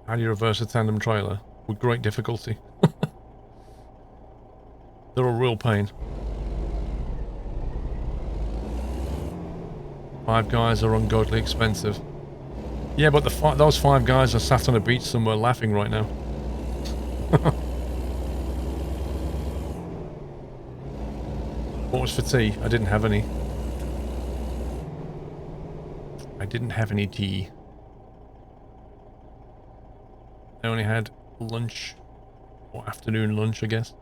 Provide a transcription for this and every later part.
How do you reverse a tandem trailer? With great difficulty. They're a real pain. Five Guys are ungodly expensive. Yeah, but those five guys are sat on a beach somewhere laughing right now. What was for tea? I didn't have any. I didn't have any tea. I only had lunch. Or afternoon lunch, I guess.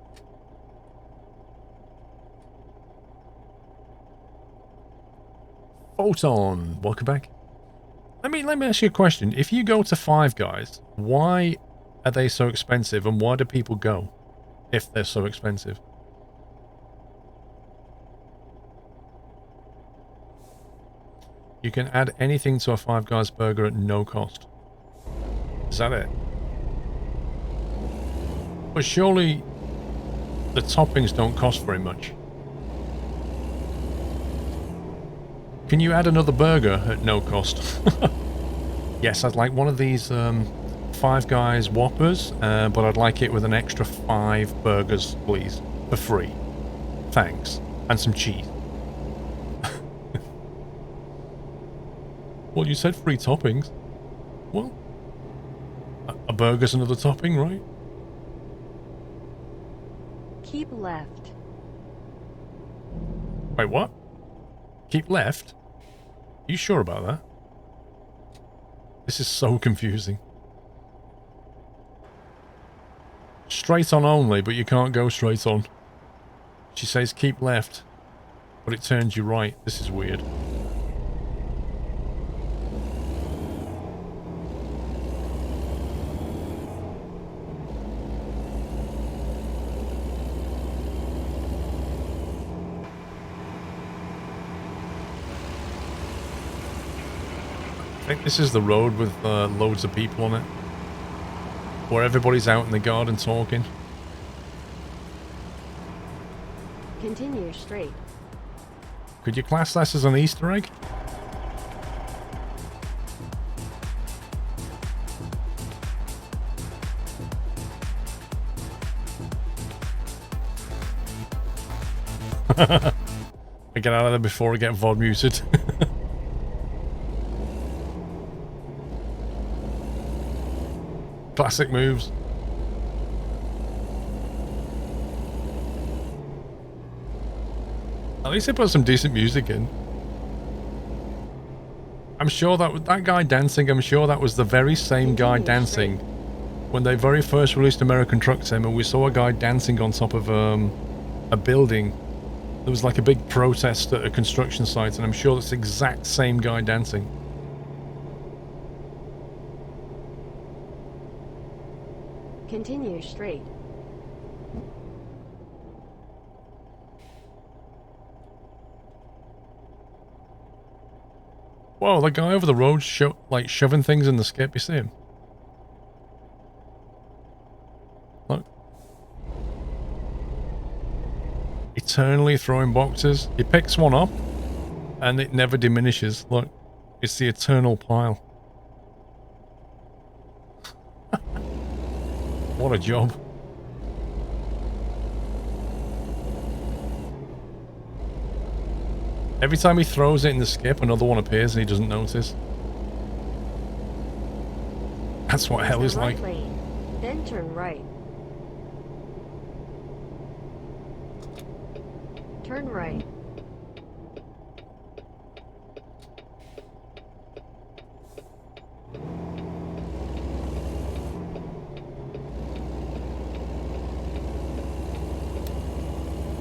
Photon, welcome back. Let me ask you a question. If you go to Five Guys, why are they so expensive, and why do people go if they're so expensive? You can add anything to a Five Guys burger at no cost. Is that it? But surely the toppings don't cost very much. Can you add another burger at no cost? Yes, I'd like one of these Five Guys Whoppers, but I'd like it with an extra 5 burgers, please, for free. Thanks. And some cheese. Well, you said free toppings. Well, a burger's another topping, right? Keep left. Wait, what? Keep left? You sure about that? This is so confusing. Straight on only, but you can't go straight on. She says keep left, but it turns you right. This is weird. I think this is the road with loads of people on it. Where everybody's out in the garden talking. Continue straight. Could you class this as an Easter egg? I get out of there before I get VOD muted. Classic moves. At least they put some decent music in. I'm sure that guy dancing, I'm sure that was the very same guy dancing when they very first released American Truck Sim, and we saw a guy dancing on top of a building. There was like a big protest at a construction site, and I'm sure it's the exact same guy dancing. Continue straight. Whoa, the guy over the road like shoving things in the skip, you see him? Look. Eternally throwing boxes. He picks one up and it never diminishes. Look, it's the eternal pile. What a job. Every time he throws it in the skip, another one appears and he doesn't notice. That's what hell is like. Lane, then turn right. Turn right.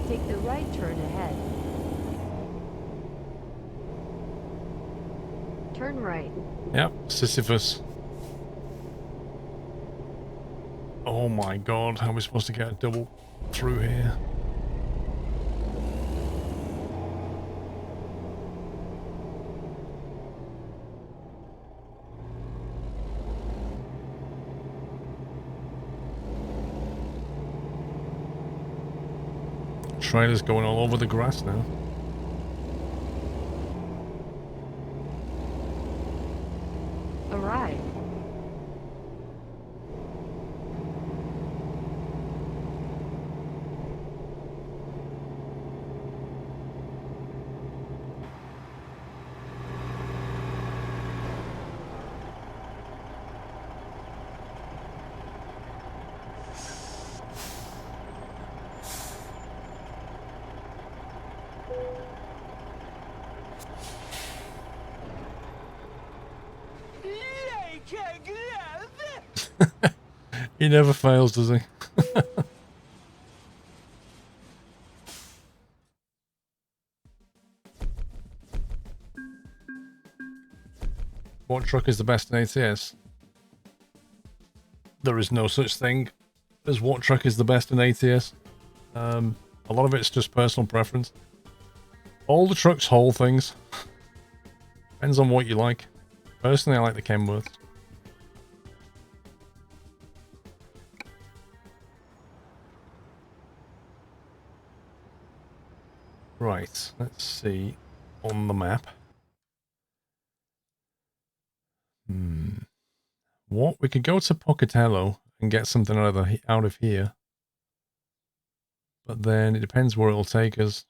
Take the right turn ahead. Turn right. Yep, Sisyphus. Oh my god, how are we supposed to get a double through here? Trailer's going all over the grass now. Arrive. He never fails, does he? What truck is the best in ATS? There is no such thing as what truck is the best in ATS. A lot of it's just personal preference. All the trucks haul things. Depends on what you like. Personally, I like the Kenworths. Right, let's see on the map. What? We could go to Pocatello and get something out of here. But then it depends where it'll take us.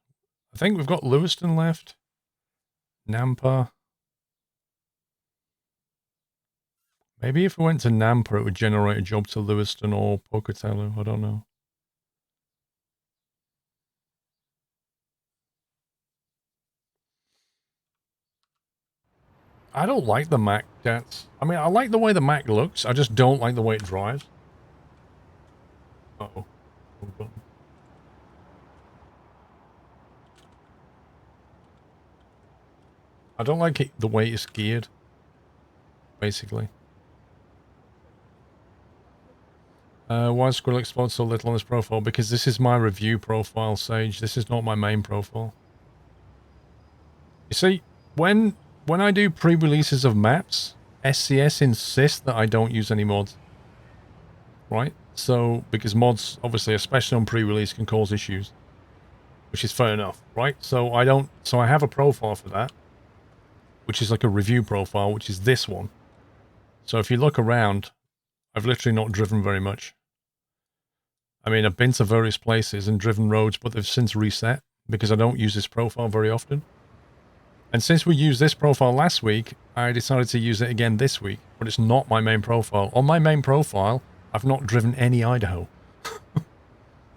I think we've got Lewiston left. Nampa. Maybe if we went to Nampa, it would generate a job to Lewiston or Pocatello. I don't know. I don't like the Mac, Jets. I mean, I like the way the Mac looks. I just don't like the way it drives. Uh-oh. I don't like it, the way it's geared, basically. Why is Squirrel explode so little on this profile? Because this is my review profile, Sage. This is not my main profile. You see, when I do pre-releases of maps, SCS insists that I don't use any mods. Right? So, because mods, obviously, especially on pre-release, can cause issues. Which is fair enough, right? So I have a profile for that. Which is like a review profile, which is this one. So if you look around, I've literally not driven very much. I mean, I've been to various places and driven roads, but they've since reset because I don't use this profile very often. And since we used this profile last week, I decided to use it again this week, but it's not my main profile. On my main profile, I've not driven any Idaho.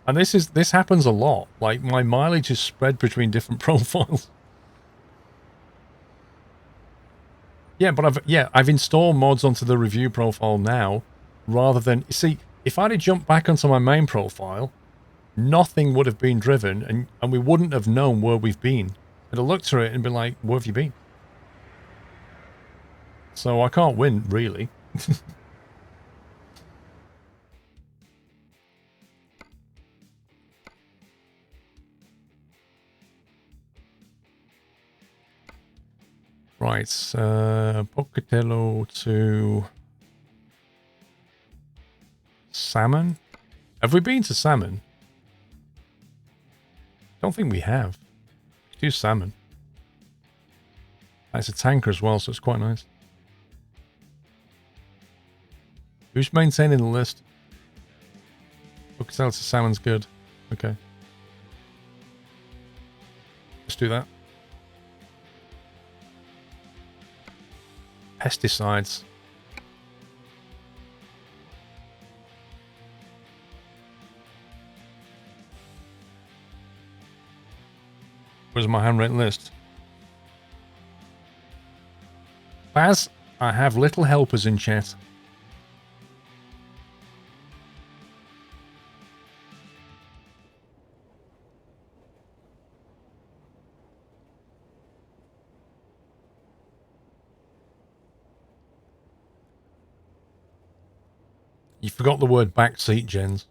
And this happens a lot. Like, my mileage is spread between different profiles. Yeah, but I've installed mods onto the review profile now, rather than, you see, if I'd have jumped back onto my main profile, nothing would have been driven, and we wouldn't have known where we've been. I'd have looked through it and been like, where have you been? So I can't win, really. Right, Pocatello to Salmon. Have we been to Salmon? Don't think we have. Do Salmon. It's a tanker as well, so it's quite nice. Who's maintaining the list? Pocatello to Salmon's good. Okay. Let's do that. Pesticides. Where's my handwritten list? Baz, I have little helpers in chat. You forgot the word backseat, Jens.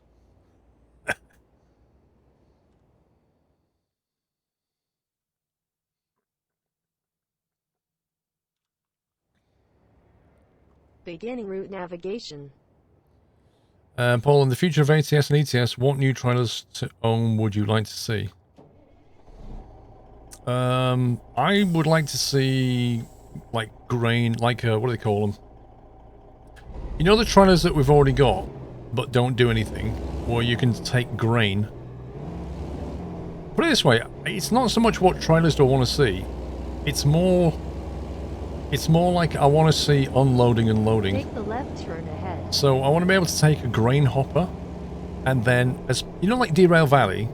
Beginning route navigation. Paul, in the future of ATS and ETS, what new trailers to own would you like to see? I would like to see, like, grain, like, what do they call them? You know the trailers that we've already got, but don't do anything, where you can take grain? Put it this way, it's not so much what trailers do I want to see, it's more like I want to see unloading and loading. Take the left turn ahead. So I want to be able to take a grain hopper, and then, as you know, like Derail Valley?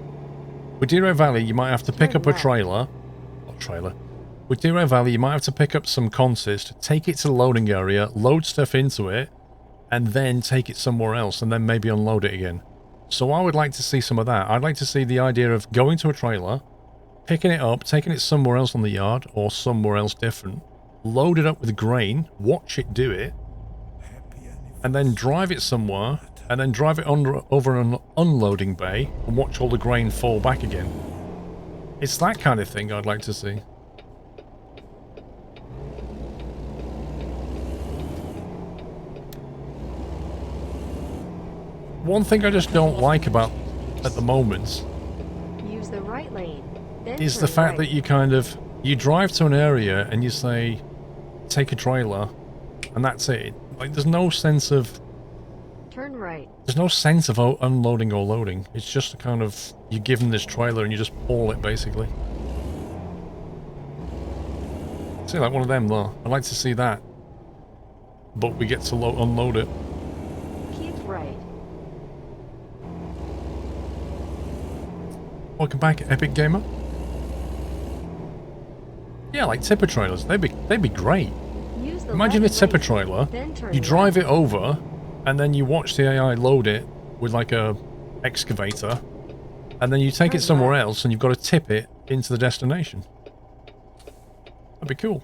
With Derail Valley, you might have to pick up a trailer, With Deer Valley, you might have to pick up some consist, take it to the loading area, load stuff into it, and then take it somewhere else, and then maybe unload it again. So I would like to see some of that. I'd like to see the idea of going to a trailer, picking it up, taking it somewhere else on the yard, or somewhere else different, load it up with grain, watch it do it, and then drive it somewhere, and then drive it over an unloading bay, and watch all the grain fall back again. It's that kind of thing I'd like to see. One thing I just don't like about at the moment Use the right lane. Then is turn the fact right. that you drive to an area and you say, take a trailer, and that's it. Like, there's no sense of unloading or loading. It's just a kind of, you're given this trailer and you just haul it, basically. See, like one of them, though. I'd like to see that. But we get to unload it. Keep right. Welcome back, Epic Gamer. Yeah, like tipper trailers. They'd be great. Use the Imagine a left tipper lane, trailer. then turn You drive left. it over, and then you watch the AI load it with like a excavator, and then you take it Turn somewhere left. else, and you've got to tip it into the destination. That'd be cool.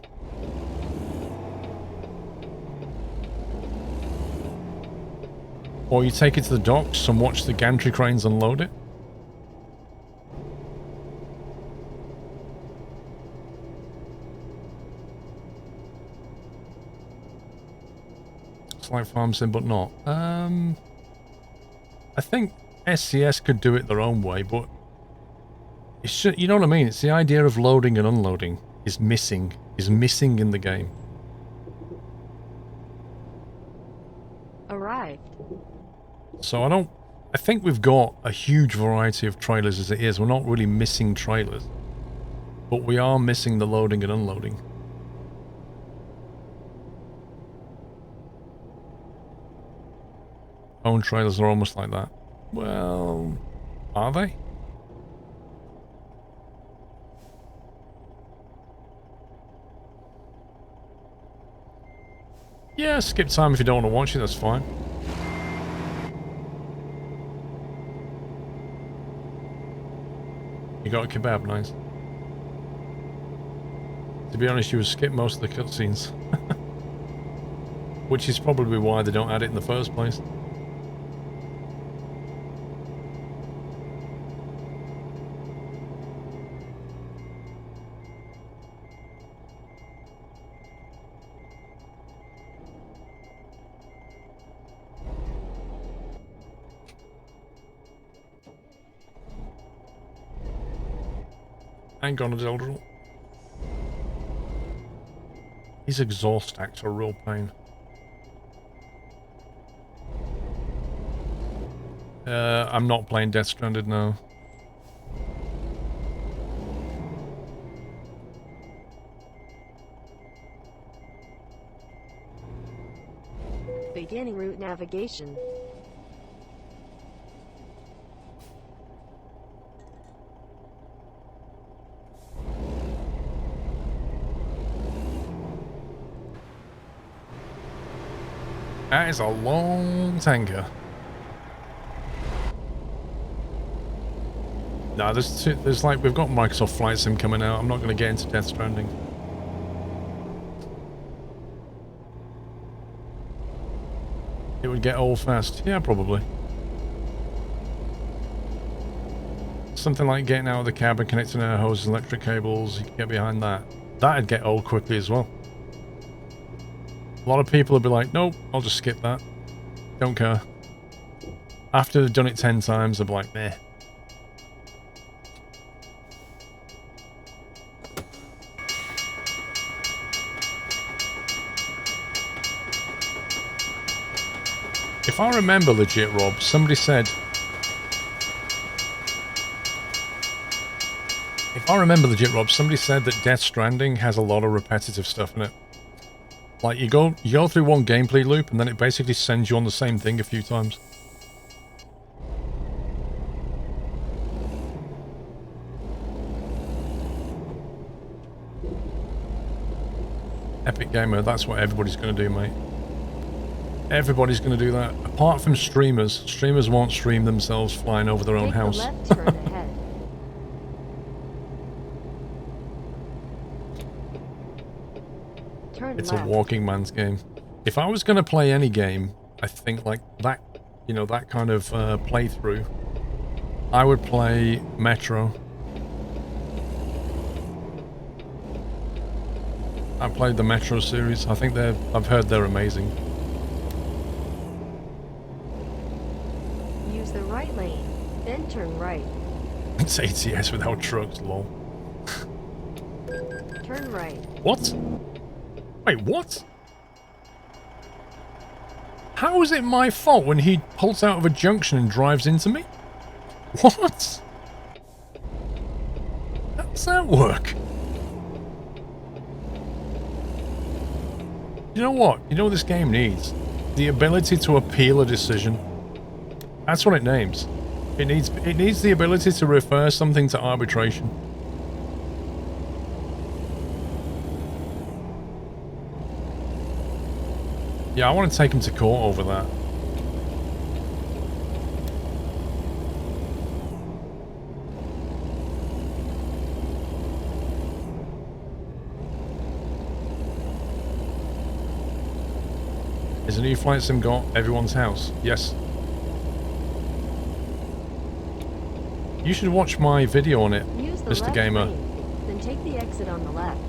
Or you take it to the docks and watch the gantry cranes unload it. It's like Farm Sim, but not. I think SCS could do it their own way, but it's just, you know what I mean? It's the idea of loading and unloading is missing in the game. Arrived. So I think we've got a huge variety of trailers as it is. We're not really missing trailers, but we are missing the loading and unloading. Own trailers are almost like that. Well, are they? Yeah, skip time if you don't want to watch it, that's fine. You got a kebab, nice. To be honest, you would skip most of the cutscenes. Which is probably why they don't add it in the first place. Hang on a Deldril. These exhaust stacks are a real pain. I'm not playing Death Stranded now. Beginning route navigation. That is a long tanker. No, there's like, we've got Microsoft Flight Sim coming out. I'm not going to get into Death Stranding. It would get old fast. Yeah, probably. Something like getting out of the cab and connecting air hoses and electric cables, you can get behind that. That'd get old quickly as well. A lot of people would be like, nope, I'll just skip that. Don't care. After they've done it 10 times, they'll be like, meh. If I remember legit, Rob, somebody said... If I remember legit, Rob, somebody said that Death Stranding has a lot of repetitive stuff in it. Like, you go through one gameplay loop, and then it basically sends you on the same thing a few times. Epic Gamer, that's what everybody's going to do, mate. Everybody's going to do that. Apart from streamers. Streamers won't stream themselves flying over their own house. Take the left turn ahead. Turn It's left. a walking man's game. If I was going to play any game, I think like that, you know, that kind of playthrough, I would play Metro. I played the Metro series. I think I've heard they're amazing. Use the right lane, then turn right. It's ATS without trucks, lol. Turn right. What? Wait, what? How is it my fault when he pulls out of a junction and drives into me? What? How does that work? You know what? You know what this game needs? The ability to appeal a decision. That's what it needs. It needs the ability to refer something to arbitration. Yeah, I want to take him to court over that. Is a new flight sim got everyone's house? Yes. You should watch my video on it, Use the Mr. left Gamer. lane, then take the exit on the left.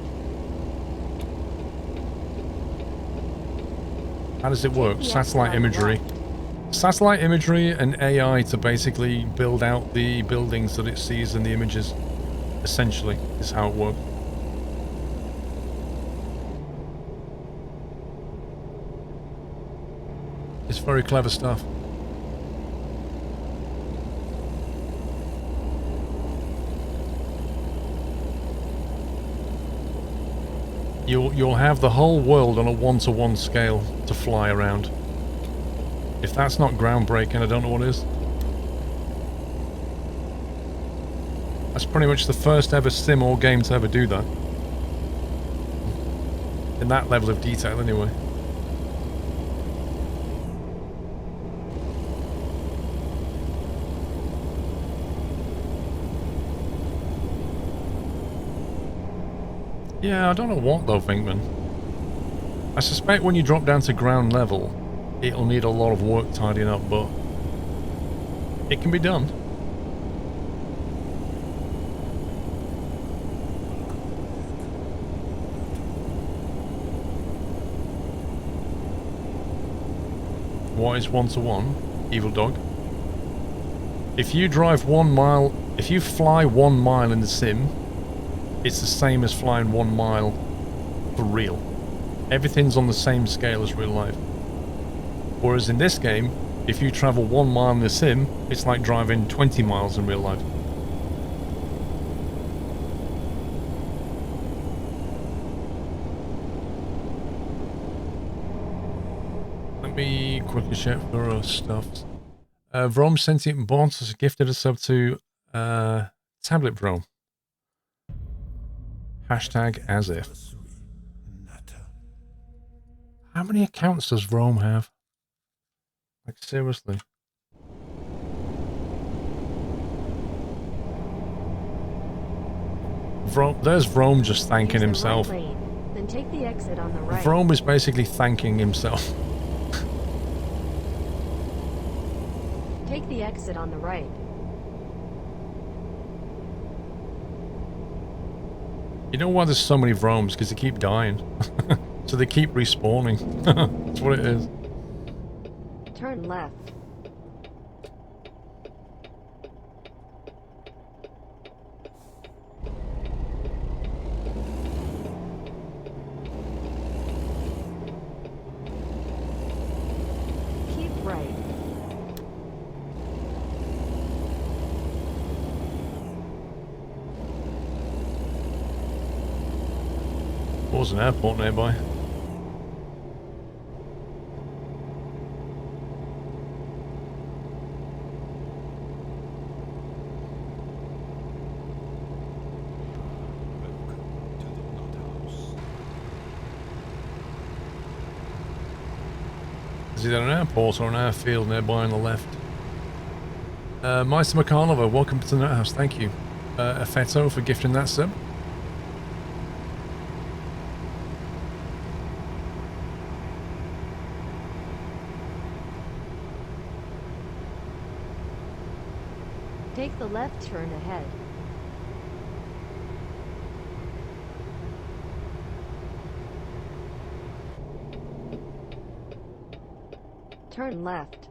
How does it work? the exit Satellite on the imagery. Satellite imagery and AI to basically build out the buildings that it sees in the images. Essentially, is how it works. It's very clever stuff. You'll have the whole world on a one-to-one scale to fly around. If that's not groundbreaking, I don't know what is. That's pretty much the first ever sim or game to ever do that. In that level of detail, anyway. Yeah, I don't know what though, Finkman. I suspect when you drop down to ground level, it'll need a lot of work tidying up, but it can be done. What is one-to-one? Evil dog. If you drive 1 mile, if you fly 1 mile in the sim, it's the same as flying 1 mile for real. Everything's on the same scale as real life. Whereas in this game, if you travel 1 mile in the sim, it's like driving 20 miles in real life. Let me quickly check for stuff. Vrome Sentient Bonds has gifted a sub to Tablet Vrome. Hashtag as if. How many accounts does Vrome have? Like, seriously. Vrome, there's Vrome just thanking Use the himself. right lane, then take the exit on the right. Vrome is basically thanking himself. Take the exit on the right. You know why there's so many Vromes? Because they keep dying. So they keep respawning. That's what it is. Turn left. Keep right. There's an airport nearby. Is there an airport or an airfield nearby on the left? Meister McCarlover, welcome to the Nut House. Thank you. Effetto for gifting that sub. Take the left turn ahead. Turn left.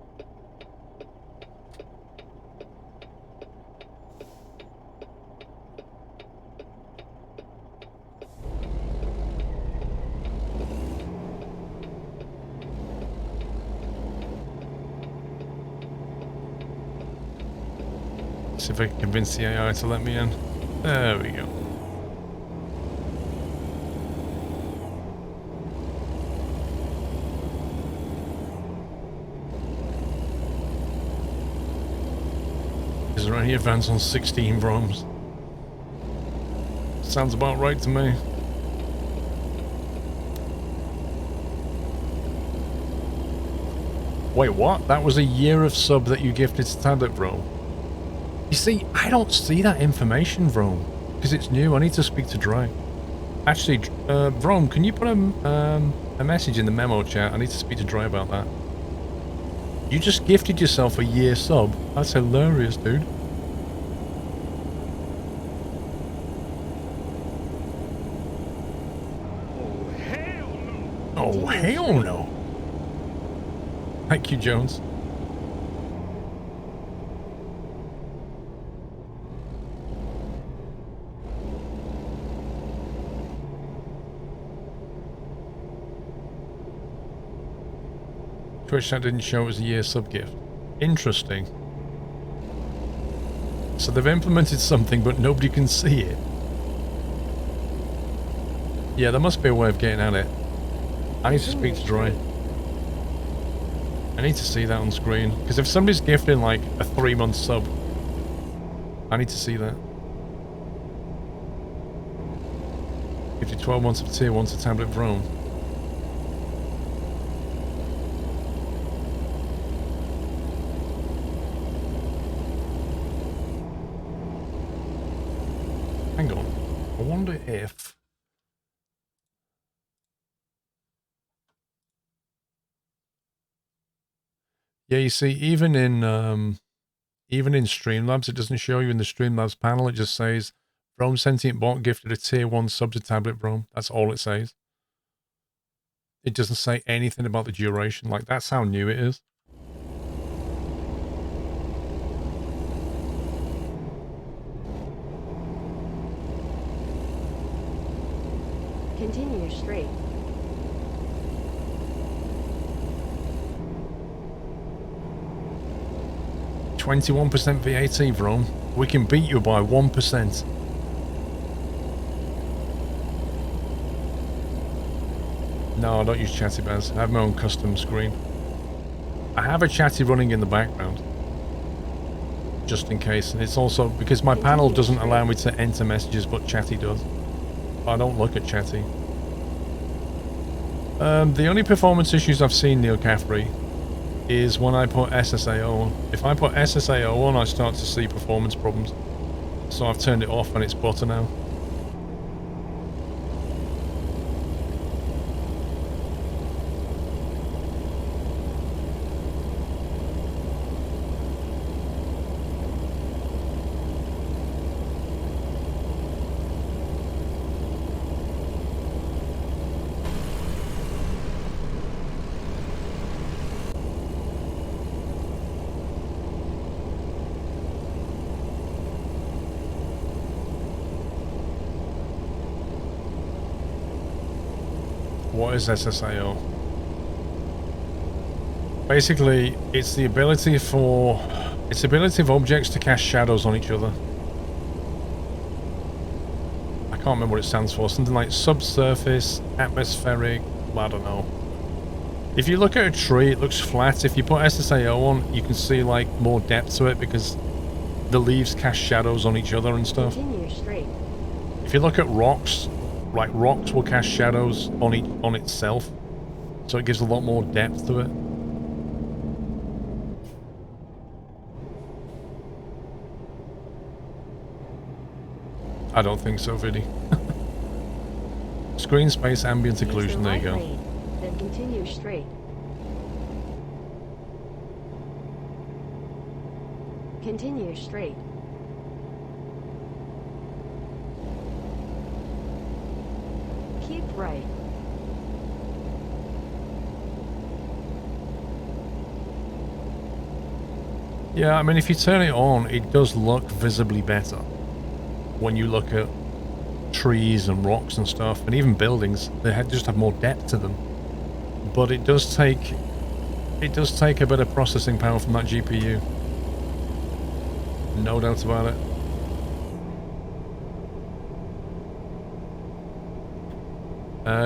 See if I can convince the AI to let me in. There we go. Is there any advance on 16 Vroms? Sounds about right to me. Wait, what? That was a year of sub that you gifted to Tablet Vrom? You see, I don't see that information, Vrom, because it's new. I need to speak to Dre. Actually, Vrom, can you put a message in the memo chat? I need to speak to Dre about that. You just gifted yourself a year sub. That's hilarious, dude. Oh, hell no. Thank you, Jones. Twitch chat didn't show it was a year sub gift. Interesting. So they've implemented something, but nobody can see it. Yeah, there must be a way of getting at it. I need to speak to Dre. I need to see that on screen. Because if somebody's gifting like a 3-month sub, I need to see that. Gifted 12 months of tier 1 to Tablet Vrom. Hang on. I wonder if... Yeah, you see, even in Streamlabs, it doesn't show you in the Streamlabs panel. It just says, Vrom Sentient Bot gifted a tier 1 sub to Tablet Vrom. That's all it says. It doesn't say anything about the duration. Like, that's how new it is. Continue straight. %21% VAT, Vrom. We can beat you by 1%. No, I don't use Chatty Baz. I have my own custom screen. I have a Chatty running in the background. Just in case. And it's also because my panel doesn't allow me to enter messages, but Chatty does. I don't look at Chatty. The only performance issues I've seen, Neil Caffrey, is when I put SSAO on. If I put SSAO on, I start to see performance problems. So I've turned it off and it's butter now. What is SSAO? Basically, it's the ability of objects to cast shadows on each other. I can't remember what it stands for. Something like subsurface, atmospheric, I don't know. If you look at a tree, it looks flat. If you put SSAO on, you can see like more depth to it because the leaves cast shadows on each other and stuff. Continue straight. If you look at rocks, like rocks will cast shadows on itself, so it gives a lot more depth to it. I don't think so, Viddy. Screen space, ambient Use the occlusion, there you right go. lane, then continue straight. Continue straight. Keep right. Yeah, I mean, if you turn it on, it does look visibly better. When you look at trees and rocks and stuff, and even buildings, they just have more depth to them. But it does take a bit of processing power from that GPU. No doubt about it.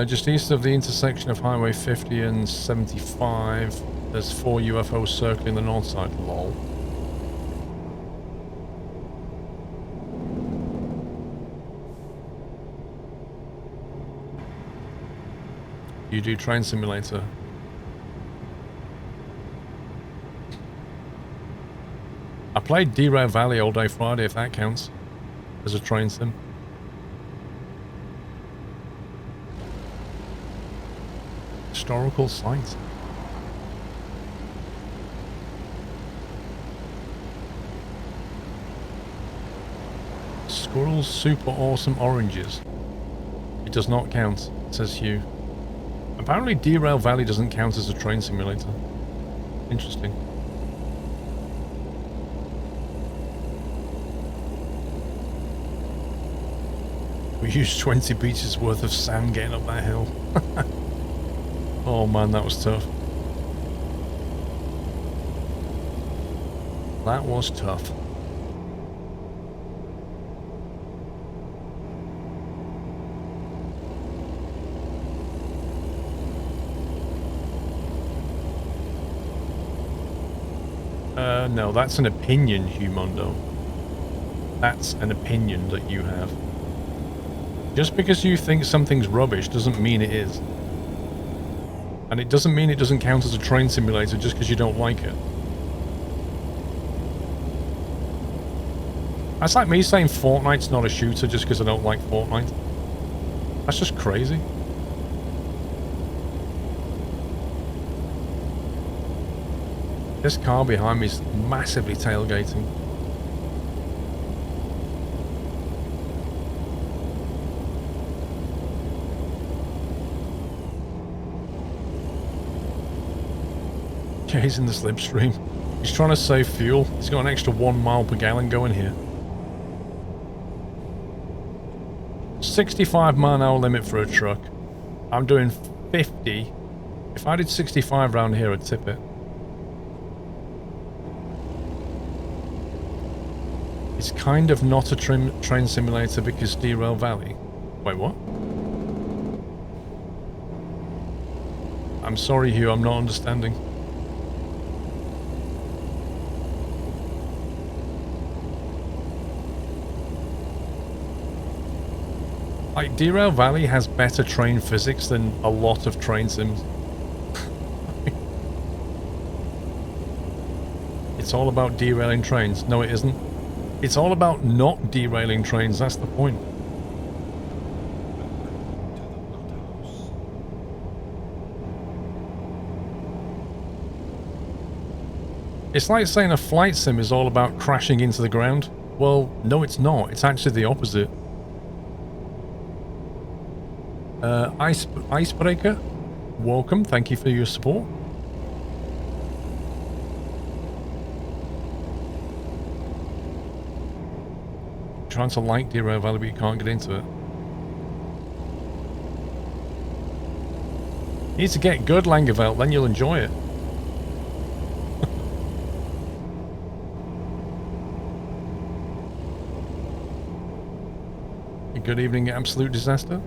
Just east of the intersection of Highway 50 and 75, there's 4 UFOs circling the north side. Lol. You do Train Simulator. I played Derail Valley all day Friday, if that counts as a train sim. Historical sites. Squirrel's super awesome oranges. It does not count, says Hugh. Apparently Derail Valley doesn't count as a train simulator. Interesting. We used 20 beaches worth of sand getting up that hill. Oh man, that was tough. That was tough. No, that's an opinion, Humondo. That's an opinion that you have. Just because you think something's rubbish doesn't mean it is. And it doesn't mean it doesn't count as a train simulator just because you don't like it. That's like me saying Fortnite's not a shooter just because I don't like Fortnite. That's just crazy. This car behind me is massively tailgating. He's in the slipstream. He's trying to save fuel. He's got an extra 1 mile per gallon going here. 65-mile-an-hour limit for a truck. I'm doing 50. If I did 65 around here, I'd tip it. It's kind of not a train simulator because Derail Valley. Wait, what? I'm sorry, Hugh, I'm not understanding. Like, Derail Valley has better train physics than a lot of train sims. It's all about derailing trains. No, it isn't. It's all about not derailing trains, that's the point. It's like saying a flight sim is all about crashing into the ground. Well, no it's not. It's actually the opposite. Icebreaker, welcome. Thank you for your support. Trying to like Derail Valley, but you can't get into it. You need to get good, Langeveld, then you'll enjoy it. Good evening, Absolute Disaster.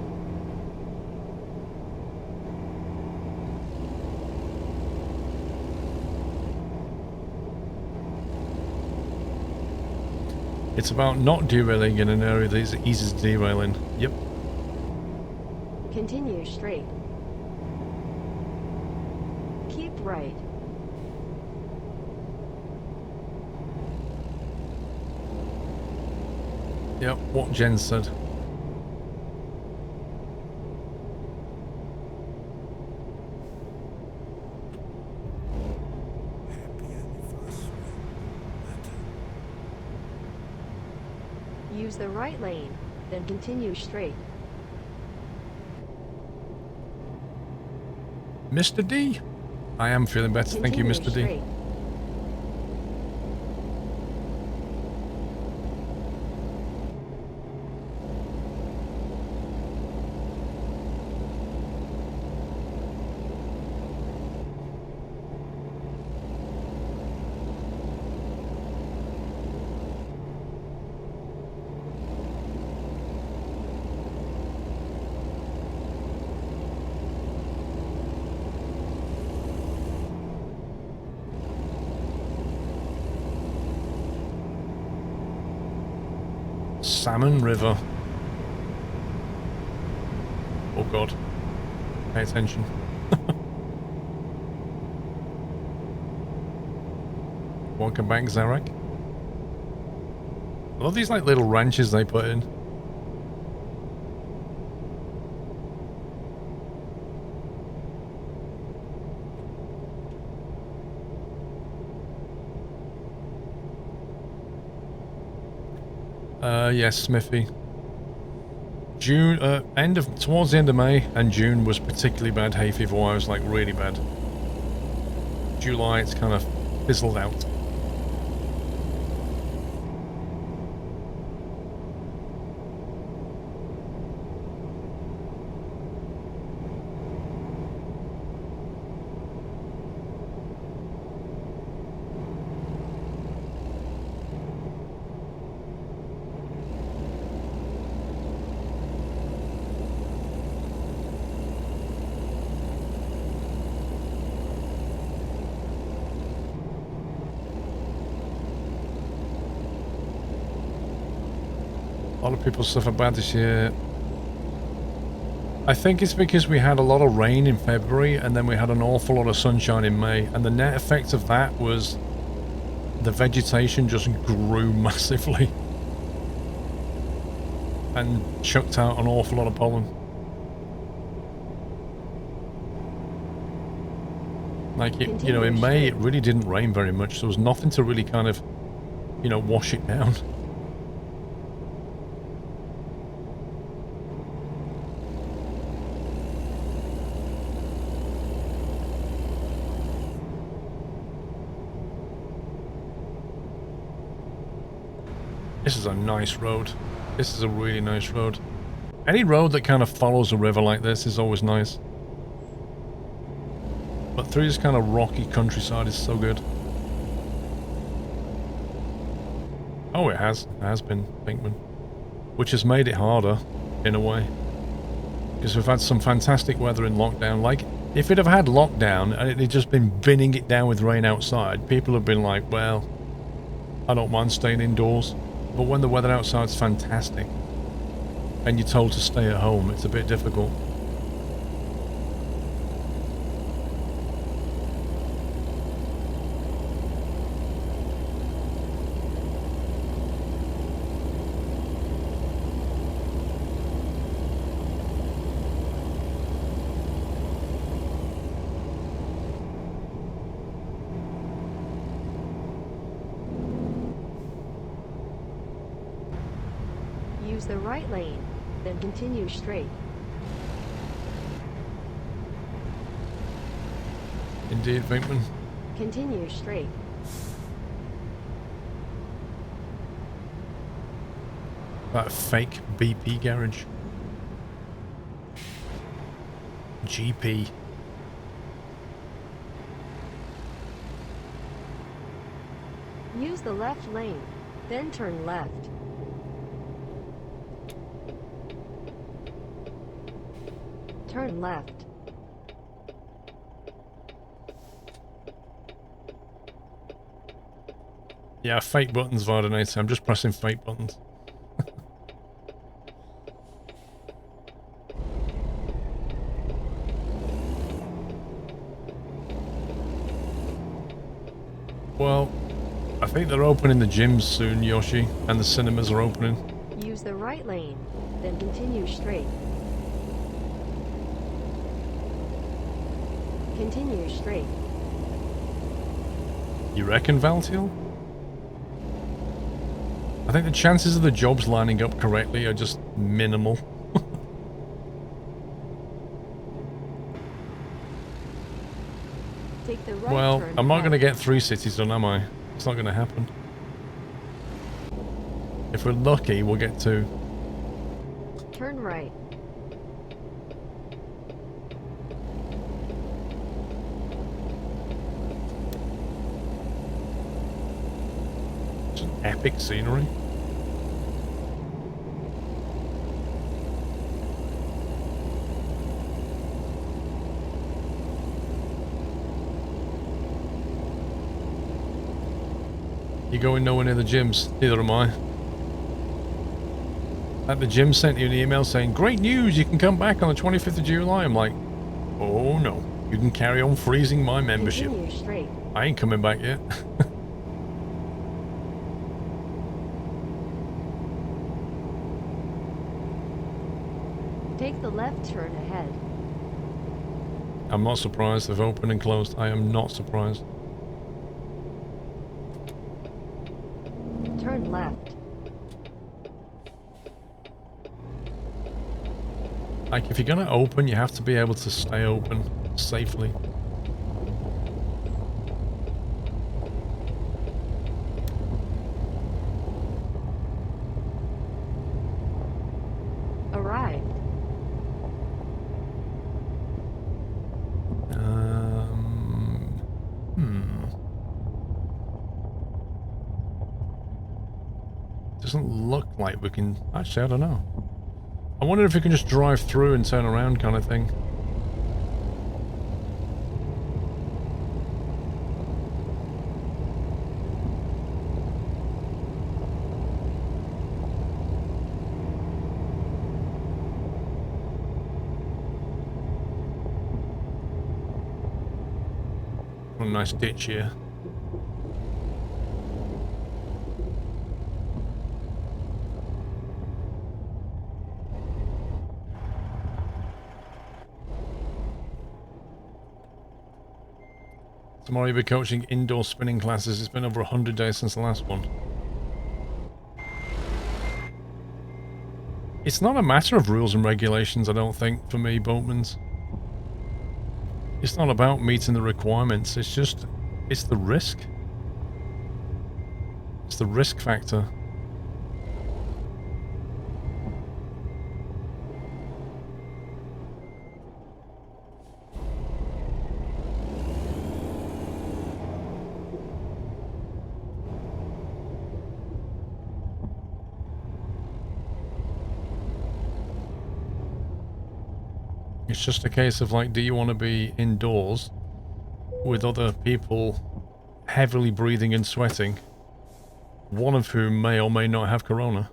It's about not derailing in an area that is easy to derail in. Yep. Continue straight. Keep right. Yep, what Jen said. Use the right lane, then continue straight. Mr. D. I am feeling better. Thank you, Mr. D. Salmon River. Oh god. Pay attention. Welcome back, Zarek. I love these like little ranches they put in. Yes, Smithy. June, towards the end of May, and June was particularly bad hay fever wise, like really bad. July, it's kind of fizzled out. A lot of people suffer bad this year. I think it's because we had a lot of rain in February and then we had an awful lot of sunshine in May, and the net effect of that was the vegetation just grew massively and chucked out an awful lot of pollen. Like, you know, in May it really didn't rain very much, so there was nothing to really kind of, you know, wash it down. This is a nice road. This is a really nice road. Any road that kind of follows a river like this is always nice. But through this kind of rocky countryside is so good. Oh, it has. It has been, Pinkman. Which has made it harder, in a way. Because we've had some fantastic weather in lockdown. Like, if it had had lockdown and it had just been binning it down with rain outside, people have been like, well, I don't mind staying indoors. But when the weather outside's fantastic and you're told to stay at home, it's a bit difficult. Use the right lane, then continue straight. Indeed, Pinkman. Continue straight. That fake BP garage. GP. Use the left lane, then turn left. Turn left. Yeah, fake buttons, Vardonator. I'm just pressing fake buttons. Well, I think they're opening the gyms soon, Yoshi, and the cinemas are opening. Use the right lane, then continue straight. Continue straight. You reckon, Valtiel? I think the chances of the jobs lining up correctly are just minimal. Take the right Well, turn I'm not ahead. going to get 3 cities done, am I? It's not going to happen. If we're lucky, we'll get 2. Turn right. It's an epic scenery. You're going nowhere near the gyms. Neither am I. At the gym sent you an email saying, great news, you can come back on the 25th of July. I'm like, oh no, you can carry on freezing my membership. Continue straight. I ain't coming back yet. Take the left turn ahead. I'm not surprised they've opened and closed. I am not surprised. Turn left. Like, if you're going to open, you have to be able to stay open safely. Arrived. Doesn't look like we can... Actually, I don't know. I wonder if we can just drive through and turn around kind of thing. What a nice ditch here. Tomorrow you'll be coaching indoor spinning classes. It's been over 100 days since the last one. It's not a matter of rules and regulations, I don't think, for me, boatmans. It's not about meeting the requirements, it's just... it's the risk. It's the risk factor. It's just a case of like, do you want to be indoors with other people heavily breathing and sweating, one of whom may or may not have corona?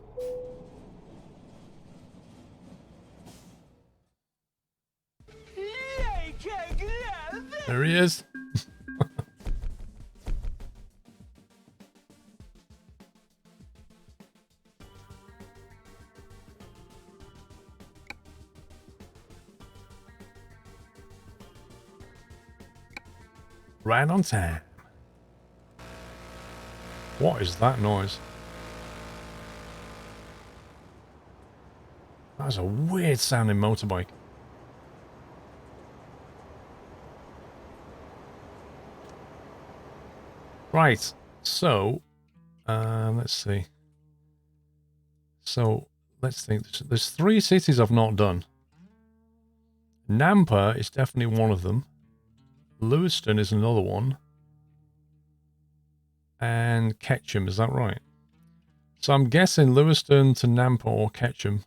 There he is. Right on time. What is that noise? That's a weird sounding motorbike. Right, so, let's see. So, let's think. There's 3 cities I've not done. Nampa is definitely one of them. Lewiston is another one. And Ketchum, is that right? So I'm guessing Lewiston to Nampa or Ketchum.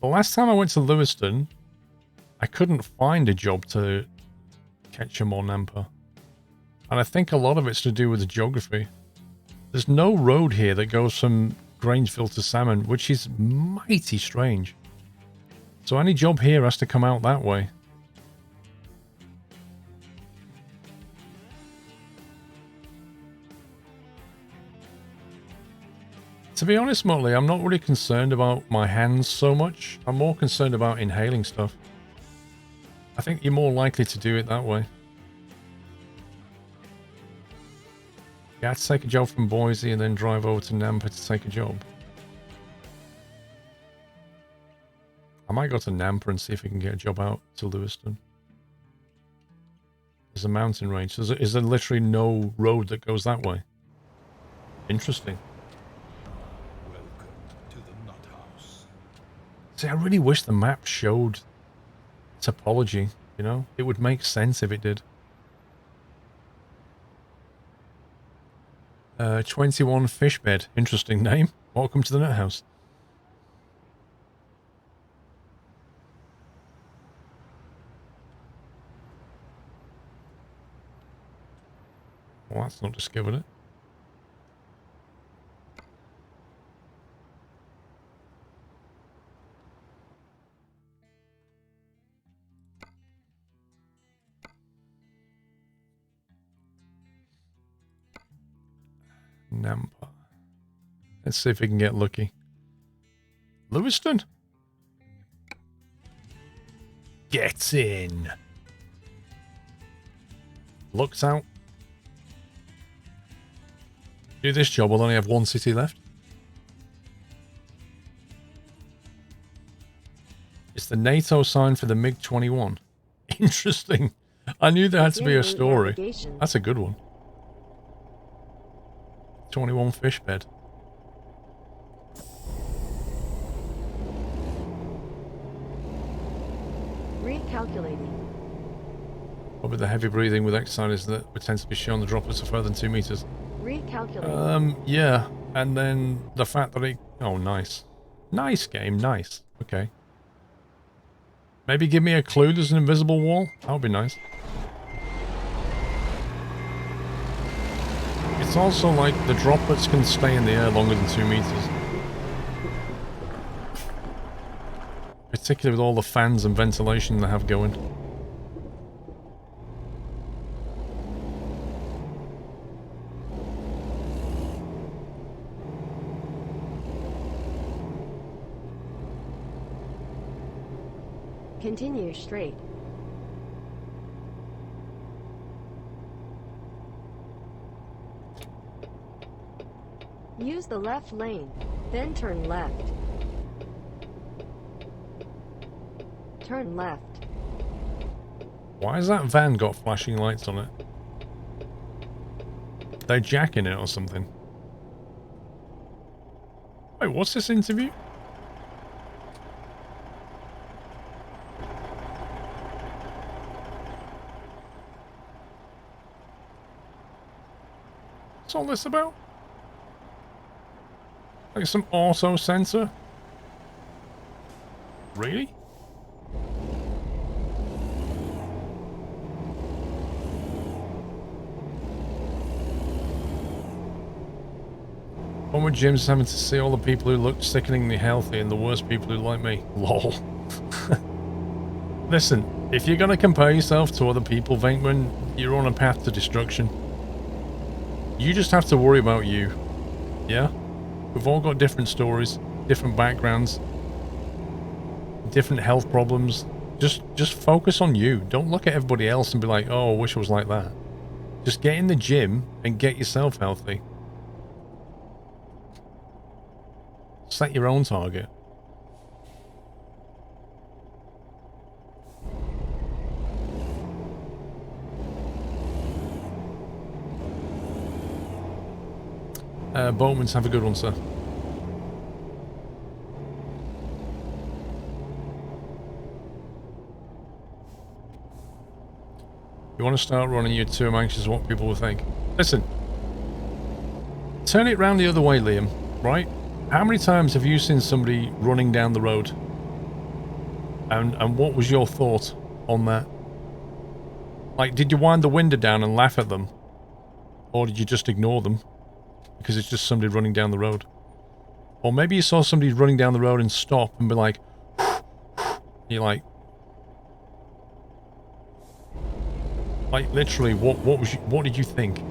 The last time I went to Lewiston, I couldn't find a job to Ketchum or Nampa. And I think a lot of it's to do with the geography. There's no road here that goes from Grangeville to Salmon, which is mighty strange. So any job here has to come out that way. To be honest, Motley, I'm not really concerned about my hands so much. I'm more concerned about inhaling stuff. I think you're more likely to do it that way. You had to take a job from Boise and then drive over to Nampa to take a job. I might go to Nampa and see if we can get a job out to Lewiston. There's a mountain range. Is there literally no road that goes that way? Interesting. Welcome to the Nut House. See, I really wish the map showed topology, you know? It would make sense if it did. 21 Fishbed. Interesting name. Welcome to the Nut House. Well, that's not discovered it. Nampa. Let's see if we can get lucky. Lewiston? Get in. Looks out. Do this job, we'll only have one city left. It's the NATO sign for the MiG-21. Interesting. I knew there had to be a story. That's a good one. 21 Fishbed. Recalculating. Probably the heavy breathing with exercise that would tend to be shown the droplets are further than 2 meters. Recalculating. Yeah. And then the fact that it... Oh, nice. Nice game, nice. Okay. Maybe give me a clue there's an invisible wall? That would be nice. It's also like the droplets can stay in the air longer than 2 meters. Particularly with all the fans and ventilation they have going. Continue straight. Use the left lane, then turn left. Turn left. Why has that van got flashing lights on it? They're jacking it or something. Wait, what's this interview? What's all this about? Like some auto sensor? Really? One with Jim's having to see all the people who look sickeningly healthy and the worst people who like me. Lol. Listen, if you're gonna compare yourself to other people, Venkman, you're on a path to destruction. You just have to worry about you. Yeah? We've all got different stories, different backgrounds, different health problems. Just focus on you. Don't look at everybody else and be like, oh, I wish I was like that. Just get in the gym and get yourself healthy. Set your own target. Bowman's have a good one, sir. You want to start running, you're too anxious what people will think. Listen. Turn it round the other way, Liam, right? How many times have you seen somebody running down the road? And what was your thought on that? Like, did you wind the window down and laugh at them? Or did you just ignore them? Because it's just somebody running down the road. Or maybe you saw somebody running down the road and stop and be like... You're like... Like, literally, what did you think?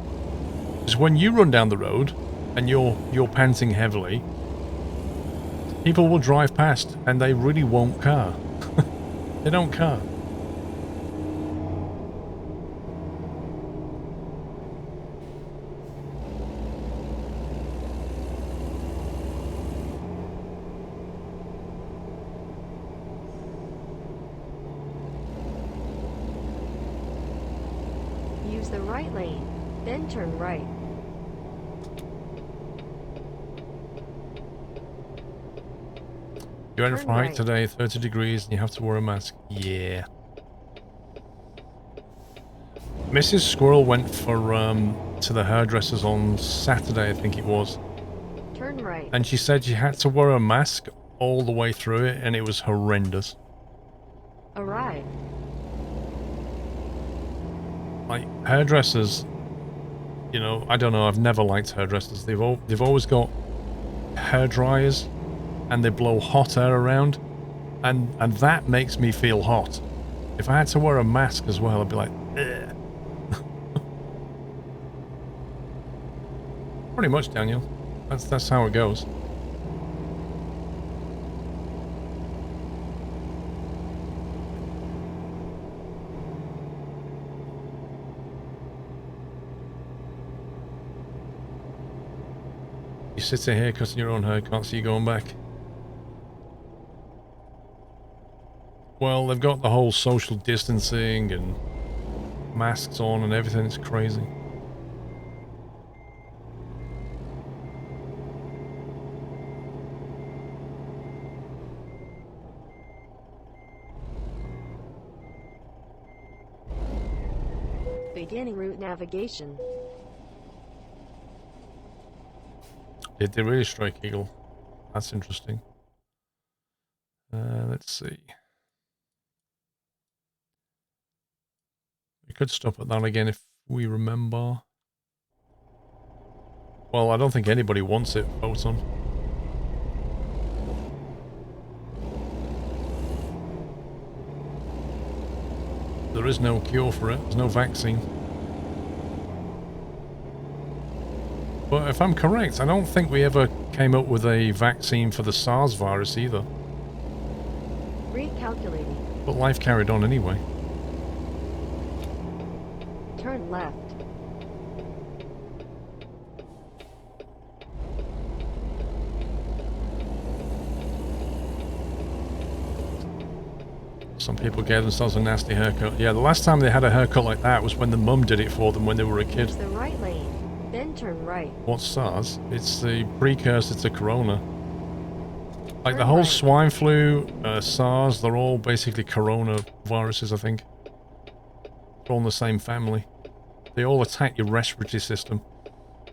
Because when you run down the road and you're panting heavily, People will drive past and they really won't care. They don't care. Use the right lane, then turn right. You're in Turn for height right. today, 30 degrees, and you have to wear a mask. Yeah. Mrs. Squirrel went for to the hairdressers on Saturday, I think it was. Turn right. And she said she had to wear a mask all the way through it, and it was horrendous. Arrive. Like, hairdressers, you know, I don't know, I've never liked hairdressers. They've always got hair dryers, and they blow hot air around, and that makes me feel hot. If I had to wear a mask as well, I'd be like, ugh. Pretty much, Daniel. That's how it goes. You sitting here cutting your own hair, can't see you going back. Well, they've got the whole social distancing and masks on and everything. It's crazy. Beginning route navigation. Did they really strike eagle? That's interesting. Let's see. We could stop at that again if we remember. Well, I don't think anybody wants it, Photon. There is no cure for it. There's no vaccine. But if I'm correct, I don't think we ever came up with a vaccine for the SARS virus either. Recalculating. But life carried on anyway. Turn left. Some people gave themselves a nasty haircut. Yeah, the last time they had a haircut like that was when the mum did it for them when they were a kid. Use the right lane, then turn right. What's SARS? It's the precursor to Corona. Like the Turn whole right. swine flu, SARS, they're all basically Corona viruses, I think. They're all in the same family. They all attack your respiratory system.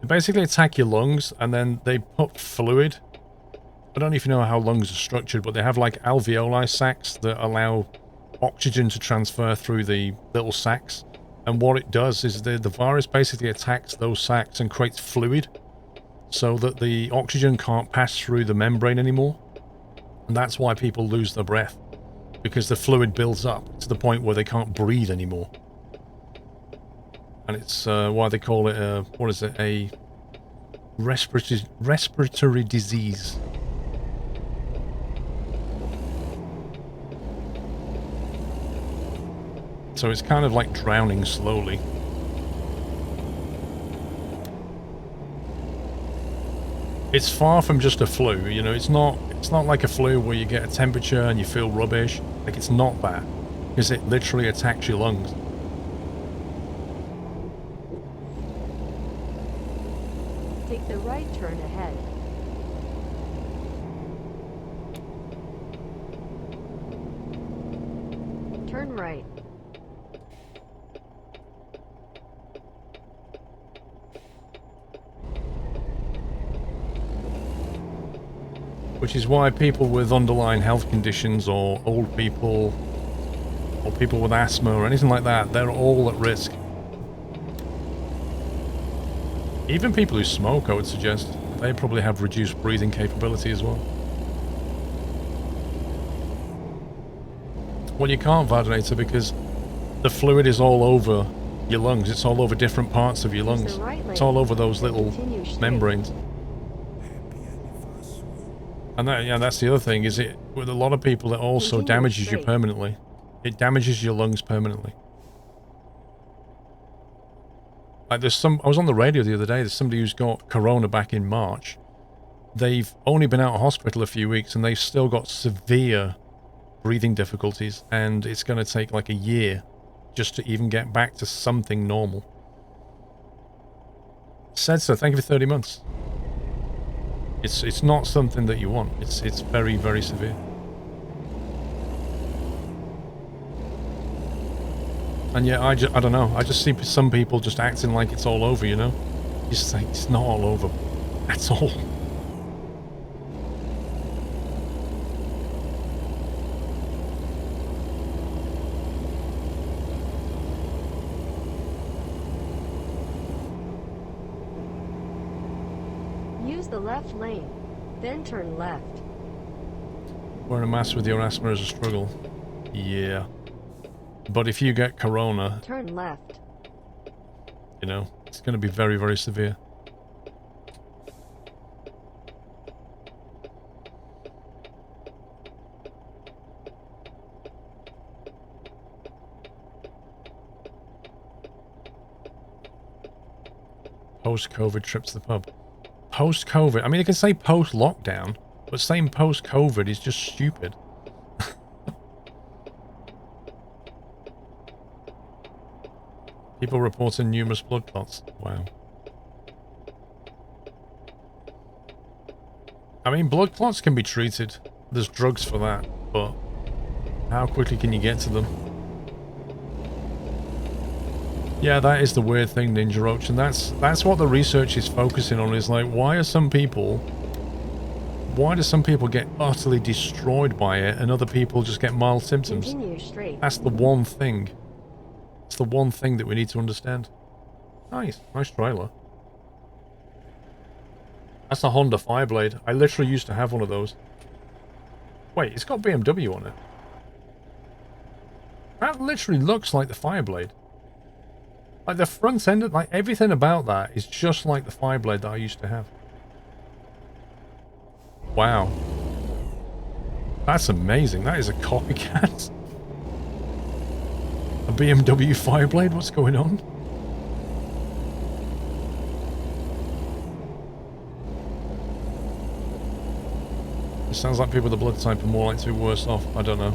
They basically attack your lungs, and then they put fluid. I don't know if you know how lungs are structured, but they have like alveoli sacs that allow oxygen to transfer through the little sacs. And what it does is the virus basically attacks those sacs and creates fluid so that the oxygen can't pass through the membrane anymore. And that's why people lose their breath, because the fluid builds up to the point where they can't breathe anymore. And it's why they call it what is it, a respiratory disease. So it's kind of like drowning slowly. It's far from just a flu, you know, it's not like a flu where you get a temperature and you feel rubbish. Like, it's not that, because it literally attacks your lungs. Take the right turn ahead. Turn right. Which is why people with underlying health conditions, or old people, or people with asthma or anything like that, they're all at risk. Even people who smoke, I would suggest, they probably have reduced breathing capability as well. Well, you can't, Vardinator, because the fluid is all over your lungs. It's all over different parts of your Use the lungs. right lane, It's all over those little continue straight. membranes. And that, yeah, that's the other thing, is it, with a lot of people, it also Continue damages you straight. permanently. It damages your lungs permanently. Like I was on the radio the other day, there's somebody who's got corona back in March. They've only been out of hospital a few weeks and they've still got severe breathing difficulties, and it's going to take like a year just to even get back to something normal. Said so, thank you for 30 months. It's not something that you want. It's very, very severe. And yeah, I don't know. I just see some people just acting like it's all over, you know? You just think it's not all over. That's all. Use the left lane, then turn left. Wearing a mask with your asthma is a struggle. Yeah. But if you get corona, Turn left. you know, it's going to be very, very severe. Post-COVID trip to the pub. Post-COVID, I mean, you can say post-lockdown, but saying post-COVID is just stupid. People reporting numerous blood clots. Wow. I mean, blood clots can be treated. There's drugs for that, but how quickly can you get to them? Yeah, that is the weird thing, Ninja Roach, and that's what the research is focusing on, is like, why do some people get utterly destroyed by it and other people just get mild symptoms? Continue straight. That's the one thing. It's the one thing that we need to understand. Nice trailer. That's a Honda Fireblade. I literally used to have one of those. Wait, it's got BMW on it. That literally looks like the Fireblade. Like the front end, like everything about that is just like the Fireblade that I used to have. Wow. That's amazing. That is a copycat. A BMW Fireblade? What's going on? It sounds like people with the blood type are more likely to be worse off. I don't know.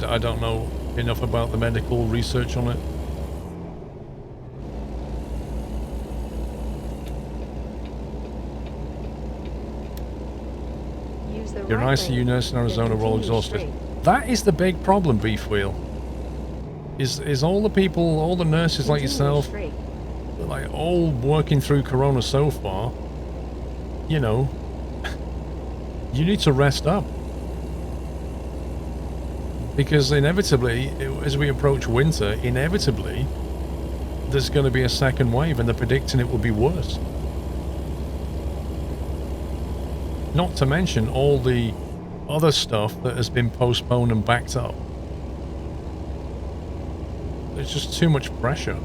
I don't know enough about the medical research on it. Use the You're right nice to lane, you nurse in then Arizona, we're all continue exhausted. straight. That is the big problem, Beef Wheel. Is all the people, all the nurses like Continue yourself, straight. like all working through Corona so far, you know, you need to rest up. Because inevitably, as we approach winter, inevitably, there's going to be a second wave, and they're predicting it will be worse. Not to mention all the other stuff that has been postponed and backed up. There's just too much pressure.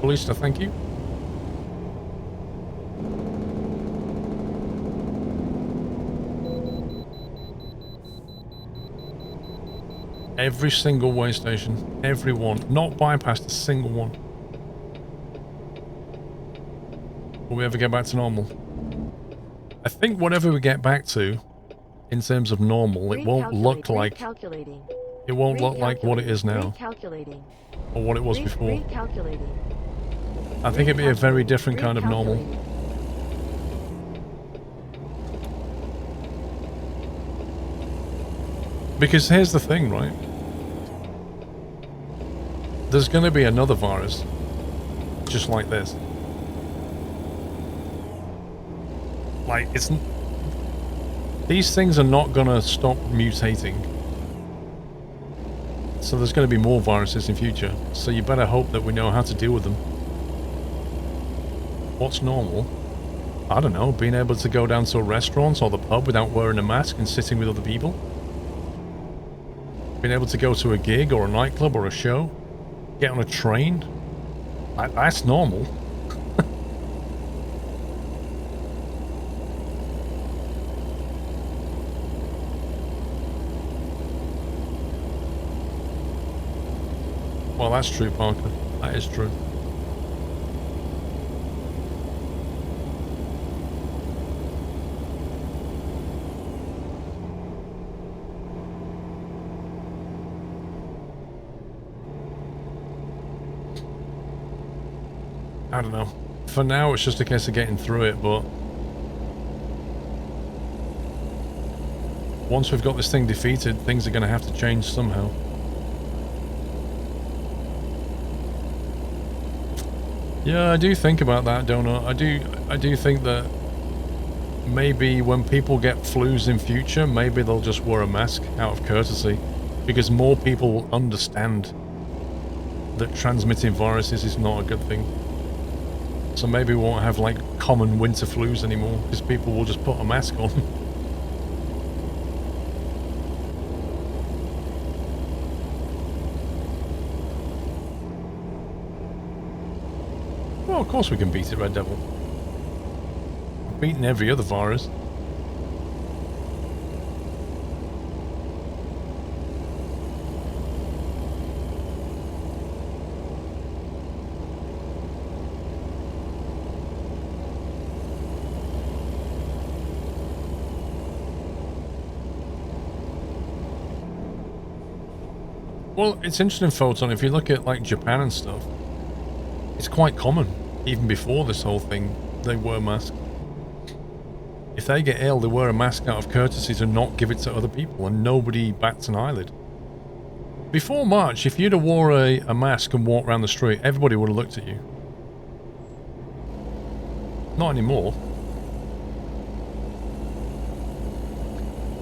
Ballista, thank you. Every single way station, every one, not bypassed a single one. Will we ever get back to normal? I think whatever we get back to, in terms of normal, it won't look like it won't look like what it is now, or what it was before. I think it'd be a very different kind of normal. Because here's the thing, right? There's going to be another virus, just like this. Like, these things are not going to stop mutating. So there's going to be more viruses in future. So you better hope that we know how to deal with them. What's normal? I don't know, being able to go down to a restaurant or the pub without wearing a mask and sitting with other people. Being able to go to a gig or a nightclub or a show. Get on a train. That's normal. Well, that's true, Parker. That is true. I don't know. For now, it's just a case of getting through it, but once we've got this thing defeated, things are going to have to change somehow. Yeah, I do think about that, don't I? I do think that maybe when people get flus in future, maybe they'll just wear a mask out of courtesy, because more people understand that transmitting viruses is not a good thing. So maybe we won't have like common winter flus anymore, because people will just put a mask on. Well, of course we can beat it, Red Devil. We've beaten every other virus. Well, it's interesting, Photon, if you look at like Japan and stuff, it's quite common. Even before this whole thing, they wear masks. If they get ill, they wear a mask out of courtesy to not give it to other people, and nobody bats an eyelid. Before March, if you'd have wore a mask and walked around the street, everybody would have looked at you. Not anymore.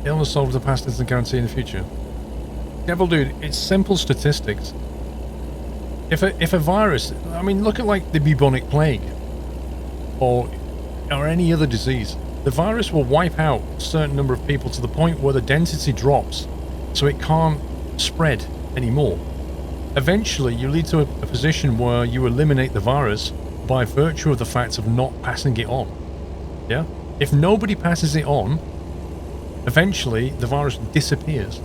Illness of the past isn't guaranteed in the future. Devil dude, it's simple statistics. If a virus, I mean, look at like the bubonic plague or any other disease. The virus will wipe out a certain number of people to the point where the density drops, so it can't spread anymore. Eventually, you lead to a position where you eliminate the virus by virtue of the fact of not passing it on. Yeah? If nobody passes it on, eventually the virus disappears.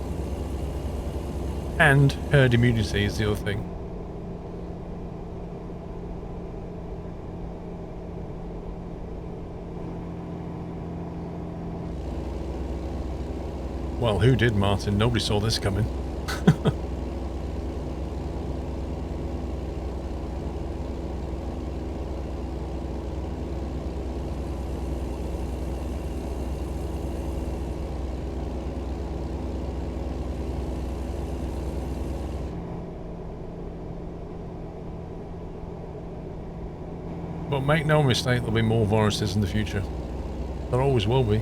And herd immunity is the other thing. Well, who did, Martin? Nobody saw this coming. But make no mistake, there'll be more viruses in the future. There always will be.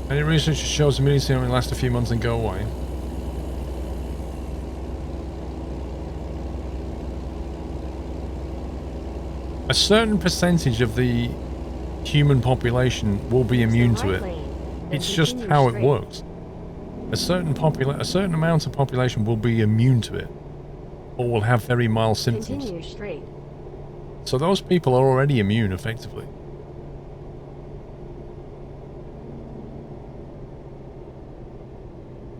Any research shows immunity only lasts a few months and go away. A certain percentage of the human population will be immune to it. It's just how it works. A certain amount of population will be immune to it, or will have very mild symptoms. Continue straight. So those people are already immune, effectively.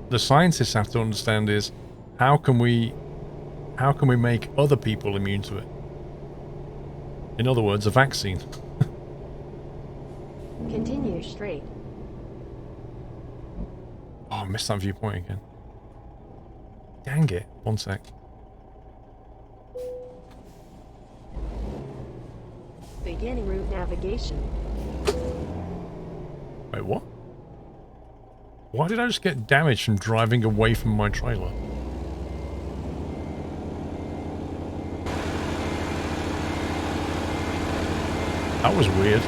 The scientists have to understand is how can we make other people immune to it? In other words, a vaccine. Continue straight. Oh, I missed that viewpoint again. Dang it. One sec. Beginning route navigation. Wait, what? Why did I just get damaged from driving away from my trailer? That was weird.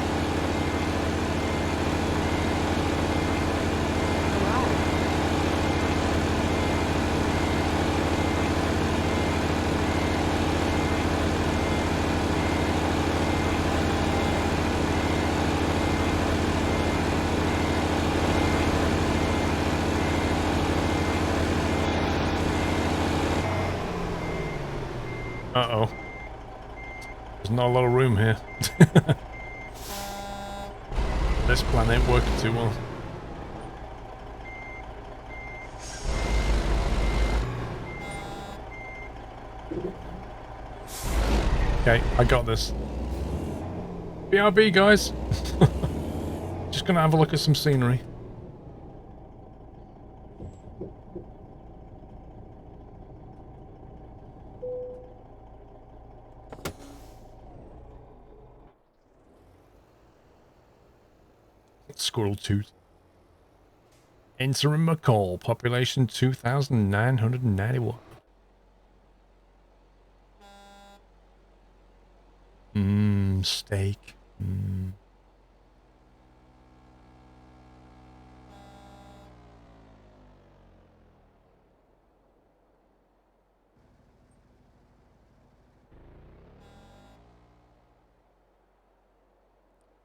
Uh-oh. There's not a lot of room here. This plan ain't working too well. Okay, I got this. BRB, guys. Just gonna have a look at some scenery. Squirrel toot. Interim McCall, population 2,991. Steak.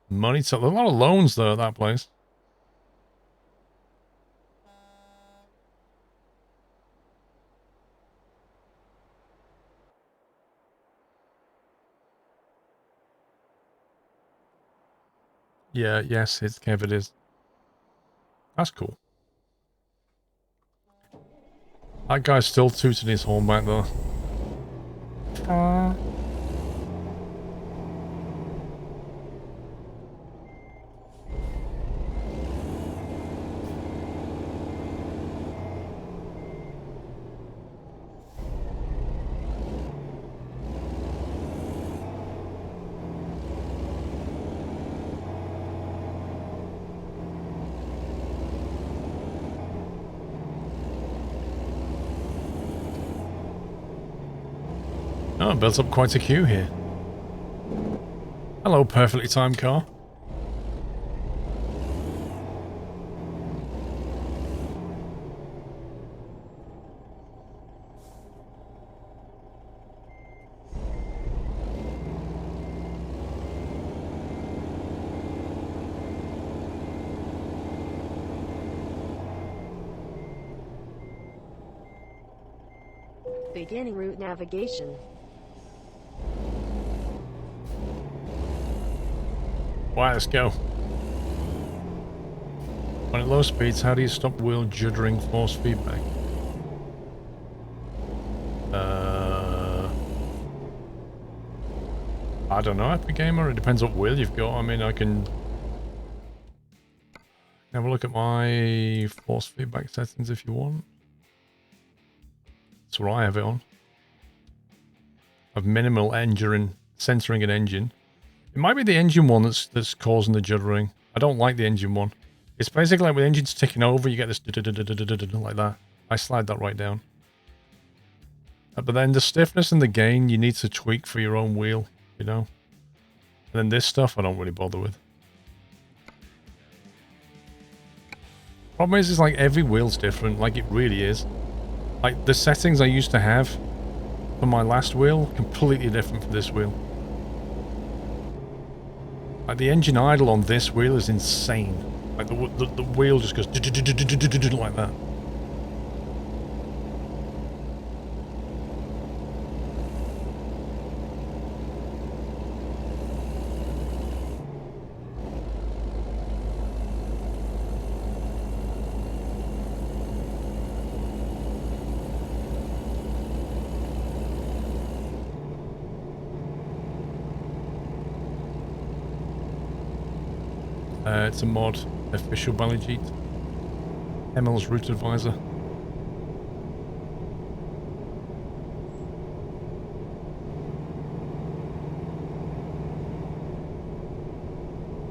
Money, so there's a lot of loans though at that place. Yeah, yes, it's Kev, it is. That's cool. That guy's still tooting his horn back though. Oh, it builds up quite a queue here. Hello, perfectly timed car. Beginning route navigation. Right, let's go. When at low speeds, how do you stop wheel juddering force feedback? I don't know, Epic Gamer. It depends what wheel you've got. I mean, I can have a look at my force feedback settings if you want. That's where I have it on. Of minimal engine censoring an engine. It might be the engine one that's causing the juddering. I don't like the engine one. It's basically like when the engine's ticking over, you get this like that. I slide that right down. But then the stiffness and the gain, you need to tweak for your own wheel, you know? And then this stuff, I don't really bother with. Problem is like every wheel's different, like it really is. Like the settings I used to have for my last wheel, completely different from this wheel. Like the engine idle on this wheel is insane. Like the wheel just goes like that. It's a mod. Official Balajit. ML's route advisor.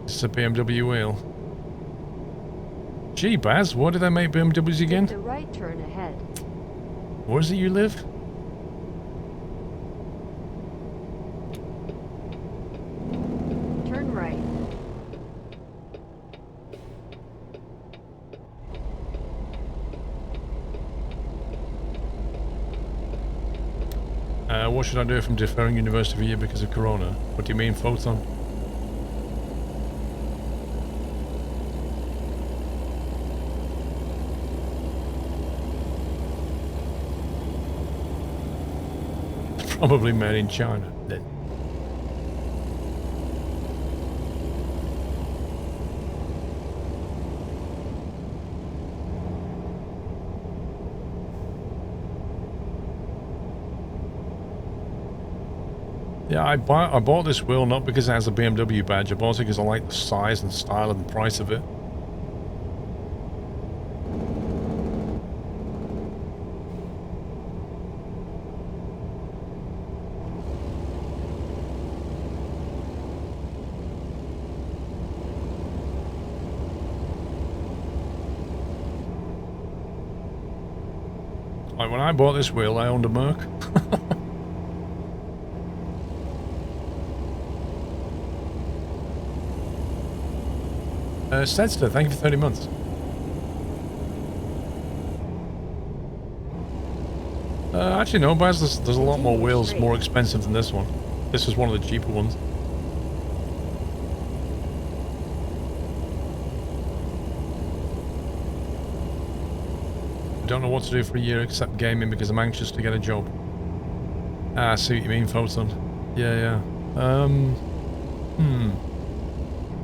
This is a BMW wheel. Gee, Baz, why do they make BMWs again? The right turn ahead. Where is it you live? Turn right. What should I do if I'm deferring university for a year because of Corona? What do you mean, Photon? Probably made in China. Then. Yeah, I bought this wheel not because it has a BMW badge. I bought it because I like the size and style and the price of it. Like when I bought this wheel, I owned a Merc. Sedster, thank you for 30 months. Actually, no, Baz, there's a lot more wheels more expensive than this one. This is one of the cheaper ones. I don't know what to do for a year except gaming because I'm anxious to get a job. Ah, I see what you mean, Photon. Yeah.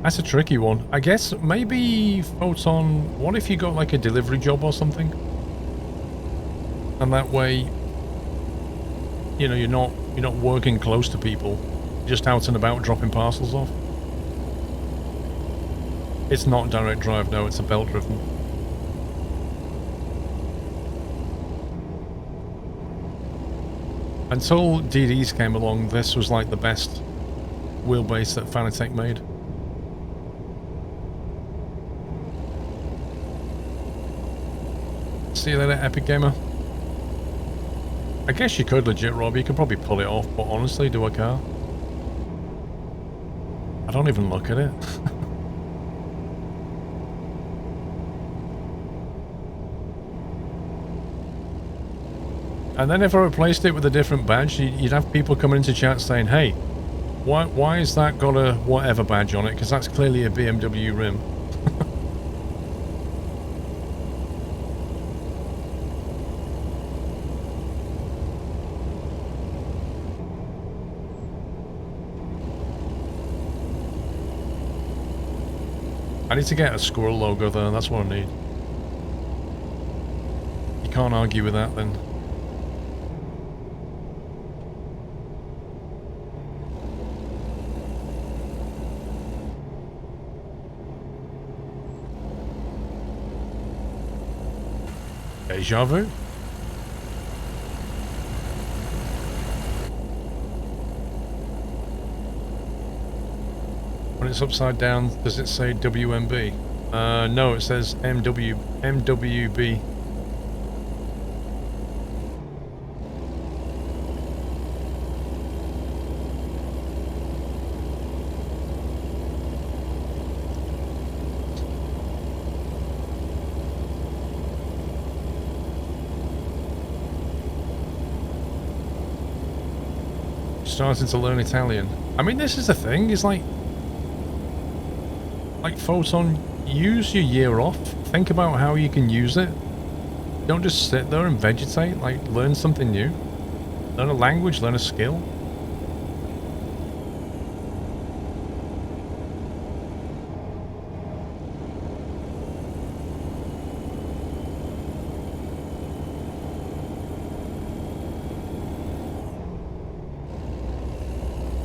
That's a tricky one. I guess maybe Photon, what if you got like a delivery job or something? And that way, you know, you're not working close to people, just out and about dropping parcels off. It's not direct drive, no, it's a belt driven. Until DDs came along, this was like the best wheelbase that Fanatec made. See you later, Epic Gamer. I guess you could legit, Rob. You could probably pull it off, but honestly, do I care? I don't even look at it. And then if I replaced it with a different badge, you'd have people coming into chat saying, hey, why has that got a whatever badge on it? Because that's clearly a BMW rim. I need to get a squirrel logo there, that's what I need. You can't argue with that then. Deja vu? When it's upside down, does it say WMB? No, it says MWB. Starting to learn Italian. I mean, this is the thing, it's like Photon, use your year off. Think about how you can use it. Don't just sit there and vegetate. Like, learn something new. Learn a language, learn a skill.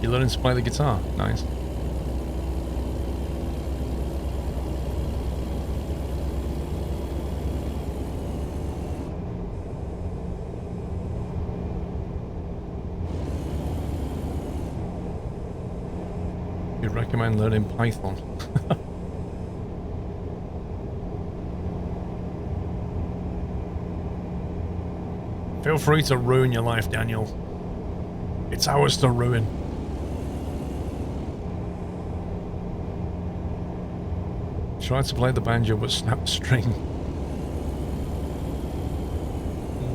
You're learning to play the guitar. Nice. You'd recommend learning Python. Feel free to ruin your life, Daniel. It's ours to ruin. Tried to play the banjo but snapped the string.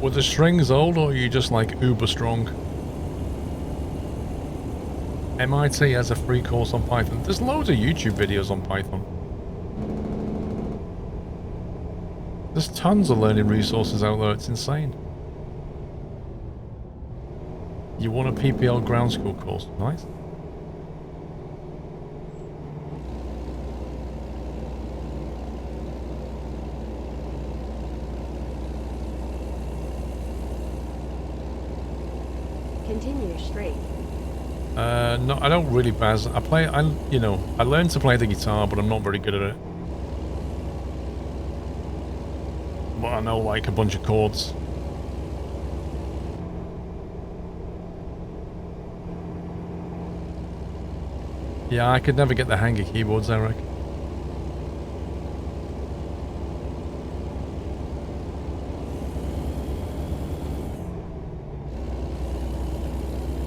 Were the strings old or are you just like uber strong? MIT has a free course on Python. There's loads of YouTube videos on Python. There's tons of learning resources out there, it's insane. You want a PPL ground school course. Nice. Continue straight. No, I don't really, Baz. You know, I learned to play the guitar, but I'm not very good at it. But I know, like, a bunch of chords. Yeah, I could never get the hang of keyboards, I reckon.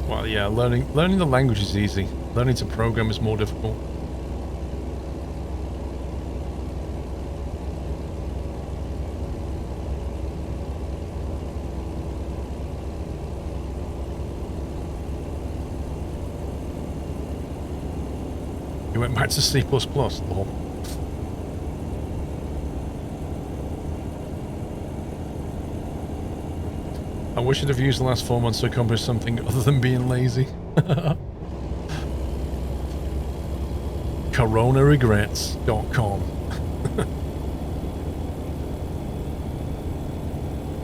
Well, yeah, learning the language is easy. Learning to program is more difficult. You went back to C++, lol. I wish I'd have used the last 4 months to accomplish something other than being lazy. coronaregrets.com.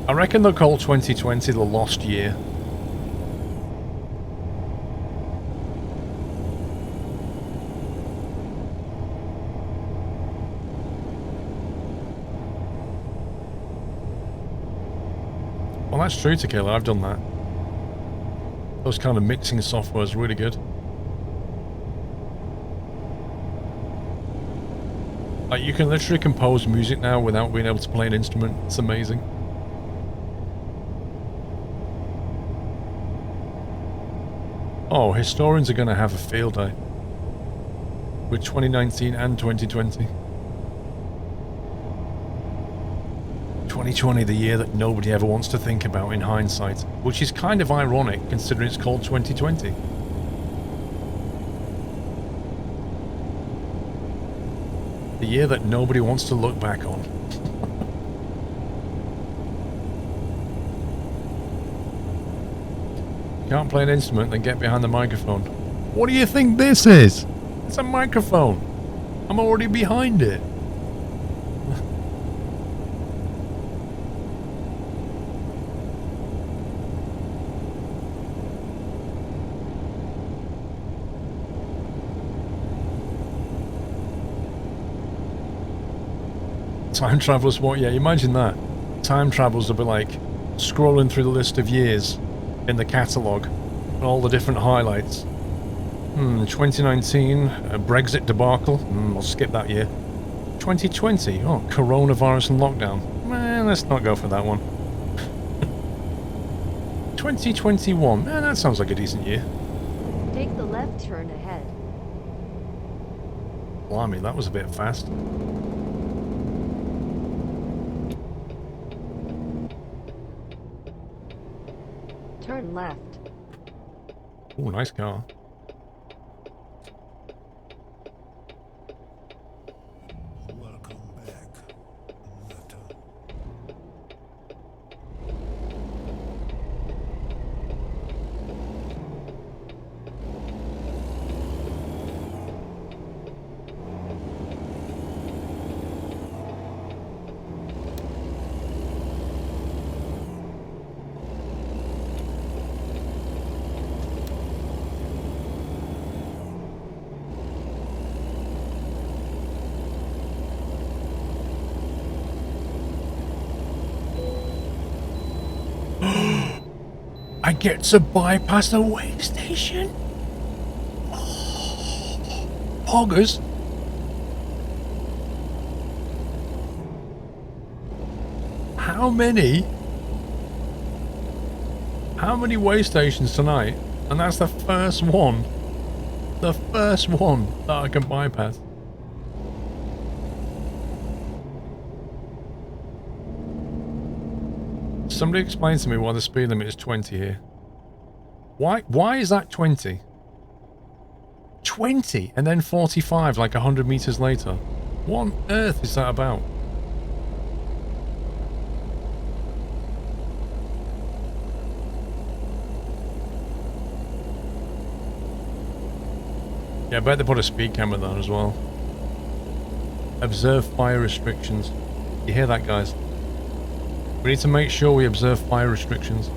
I reckon they'll call 2020 the lost year. Well, that's true, Tequila. I've done that. Those kind of mixing software is really good. Like, you can literally compose music now without being able to play an instrument. It's amazing. Oh, historians are going to have a field day with 2019 and 2020. 2020, the year that nobody ever wants to think about in hindsight, which is kind of ironic considering it's called 2020. The year that nobody wants to look back on. Can't play an instrument, then get behind the microphone. What do you think this is? It's a microphone. I'm already behind it. Time travelers, what? Yeah, imagine that. Time travelers will be like scrolling through the list of years in the catalogue and all the different highlights. 2019, a Brexit debacle. I'll skip that year. 2020, oh, coronavirus and lockdown. Man, let's not go for that one. 2021, man, that sounds like a decent year. Take the left turn ahead. Blimey, that was a bit fast. Turn left. Oh, nice car. Welcome back, Meta. I get to bypass a way station? Oh, poggers. How many way stations tonight? And that's the first one. The first one that I can bypass. Somebody explain to me why the speed limit is 20 here. Why is that 20? 20 and then 45 like 100 meters later. What on earth is that about? Yeah, I bet they put a speed camera there as well. Observe fire restrictions. You hear that, guys? We need to make sure we observe fire restrictions.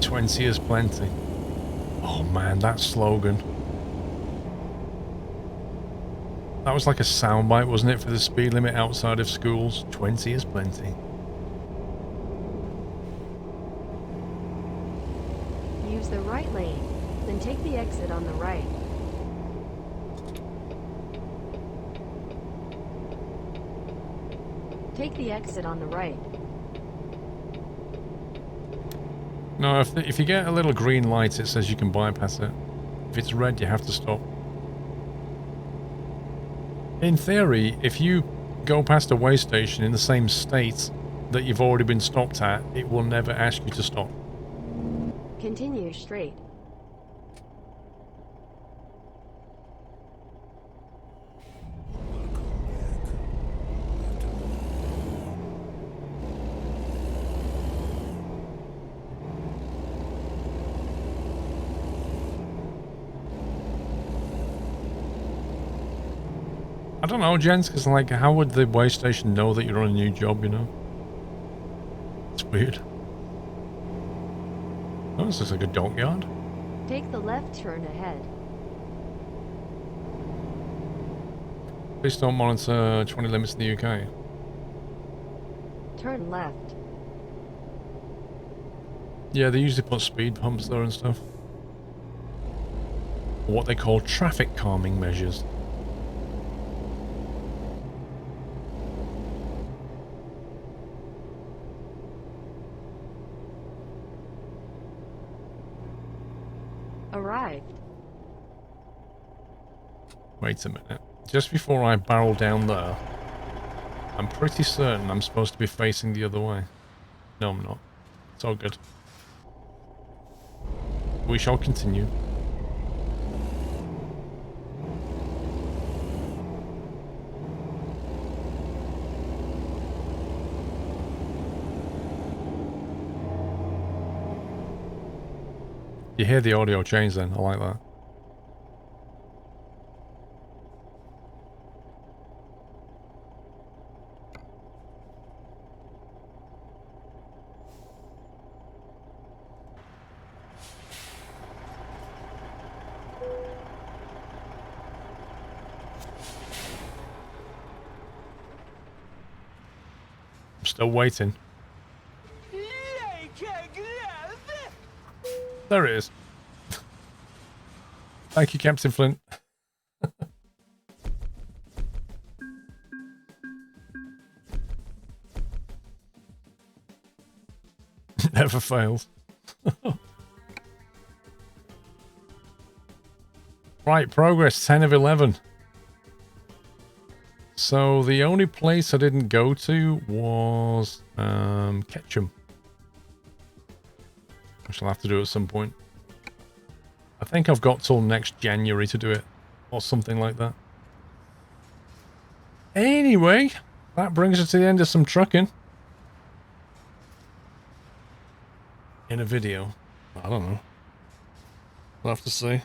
"20 is plenty." Oh man, that slogan. That was like a soundbite, wasn't it, for the speed limit outside of schools? 20 is plenty. Use the right lane, then take the exit on the right. Take the exit on the right. No, if you get a little green light, it says you can bypass it. If it's red, you have to stop. In theory, if you go past a way station in the same state that you've already been stopped at, it will never ask you to stop. Continue straight. I don't know, gents, because like, how would the way station know that you're on a new job, you know? It's weird. Oh, this looks like a dockyard. Take the left turn ahead. Please don't monitor 20 limits in the UK. Turn left. Yeah, they usually put speed bumps there and stuff. What they call traffic calming measures. Arrived. Wait a minute. Just before I barrel down there, I'm pretty certain I'm supposed to be facing the other way. No, I'm not. It's all good. We shall continue. You hear the audio change then, I like that. I'm still waiting. There it is. Thank you, Captain Flint. Never fails. Right, progress 10 of 11. So the only place I didn't go to was Ketchum. I shall have to do it at some point. I think I've got till next January to do it, or something like that. Anyway, that brings us to the end of some trucking. In a video. I don't know. We'll have to see.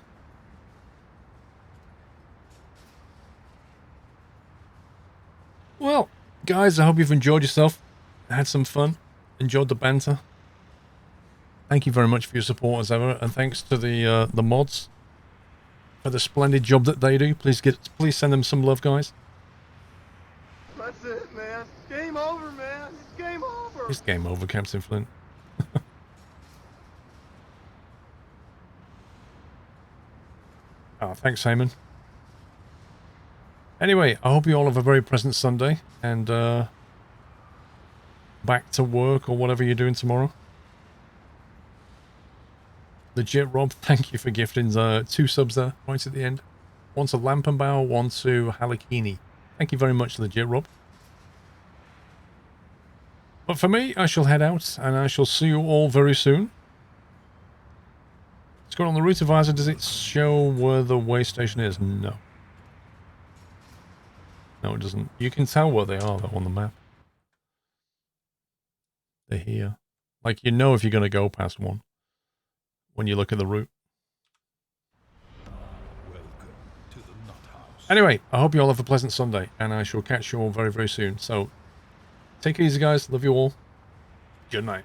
Well, guys, I hope you've enjoyed yourself. Had some fun. Enjoyed the banter. Thank you very much for your support as ever, and thanks to the mods for the splendid job that they do. Please send them some love, guys. That's it, man. Game over, man. It's game over. It's game over, Captain Flint. Oh, thanks, Simon. Anyway, I hope you all have a very pleasant Sunday, and back to work or whatever you're doing tomorrow. Legit Rob, thank you for gifting 2 subs there, right at the end. One to Lampenbauer, one to Halakini. Thank you very much, Legit Rob. But for me, I shall head out, and I shall see you all very soon. Let's go on the route advisor. Does it show where the way station is? No. No, it doesn't. You can tell where they are, though, on the map. They're here. Like, you know if you're going to go past one when you look at the route. Welcome to the nut house. Anyway, I hope you all have a pleasant Sunday, and I shall catch you all very, very soon. So, take it easy, guys. Love you all. Good night.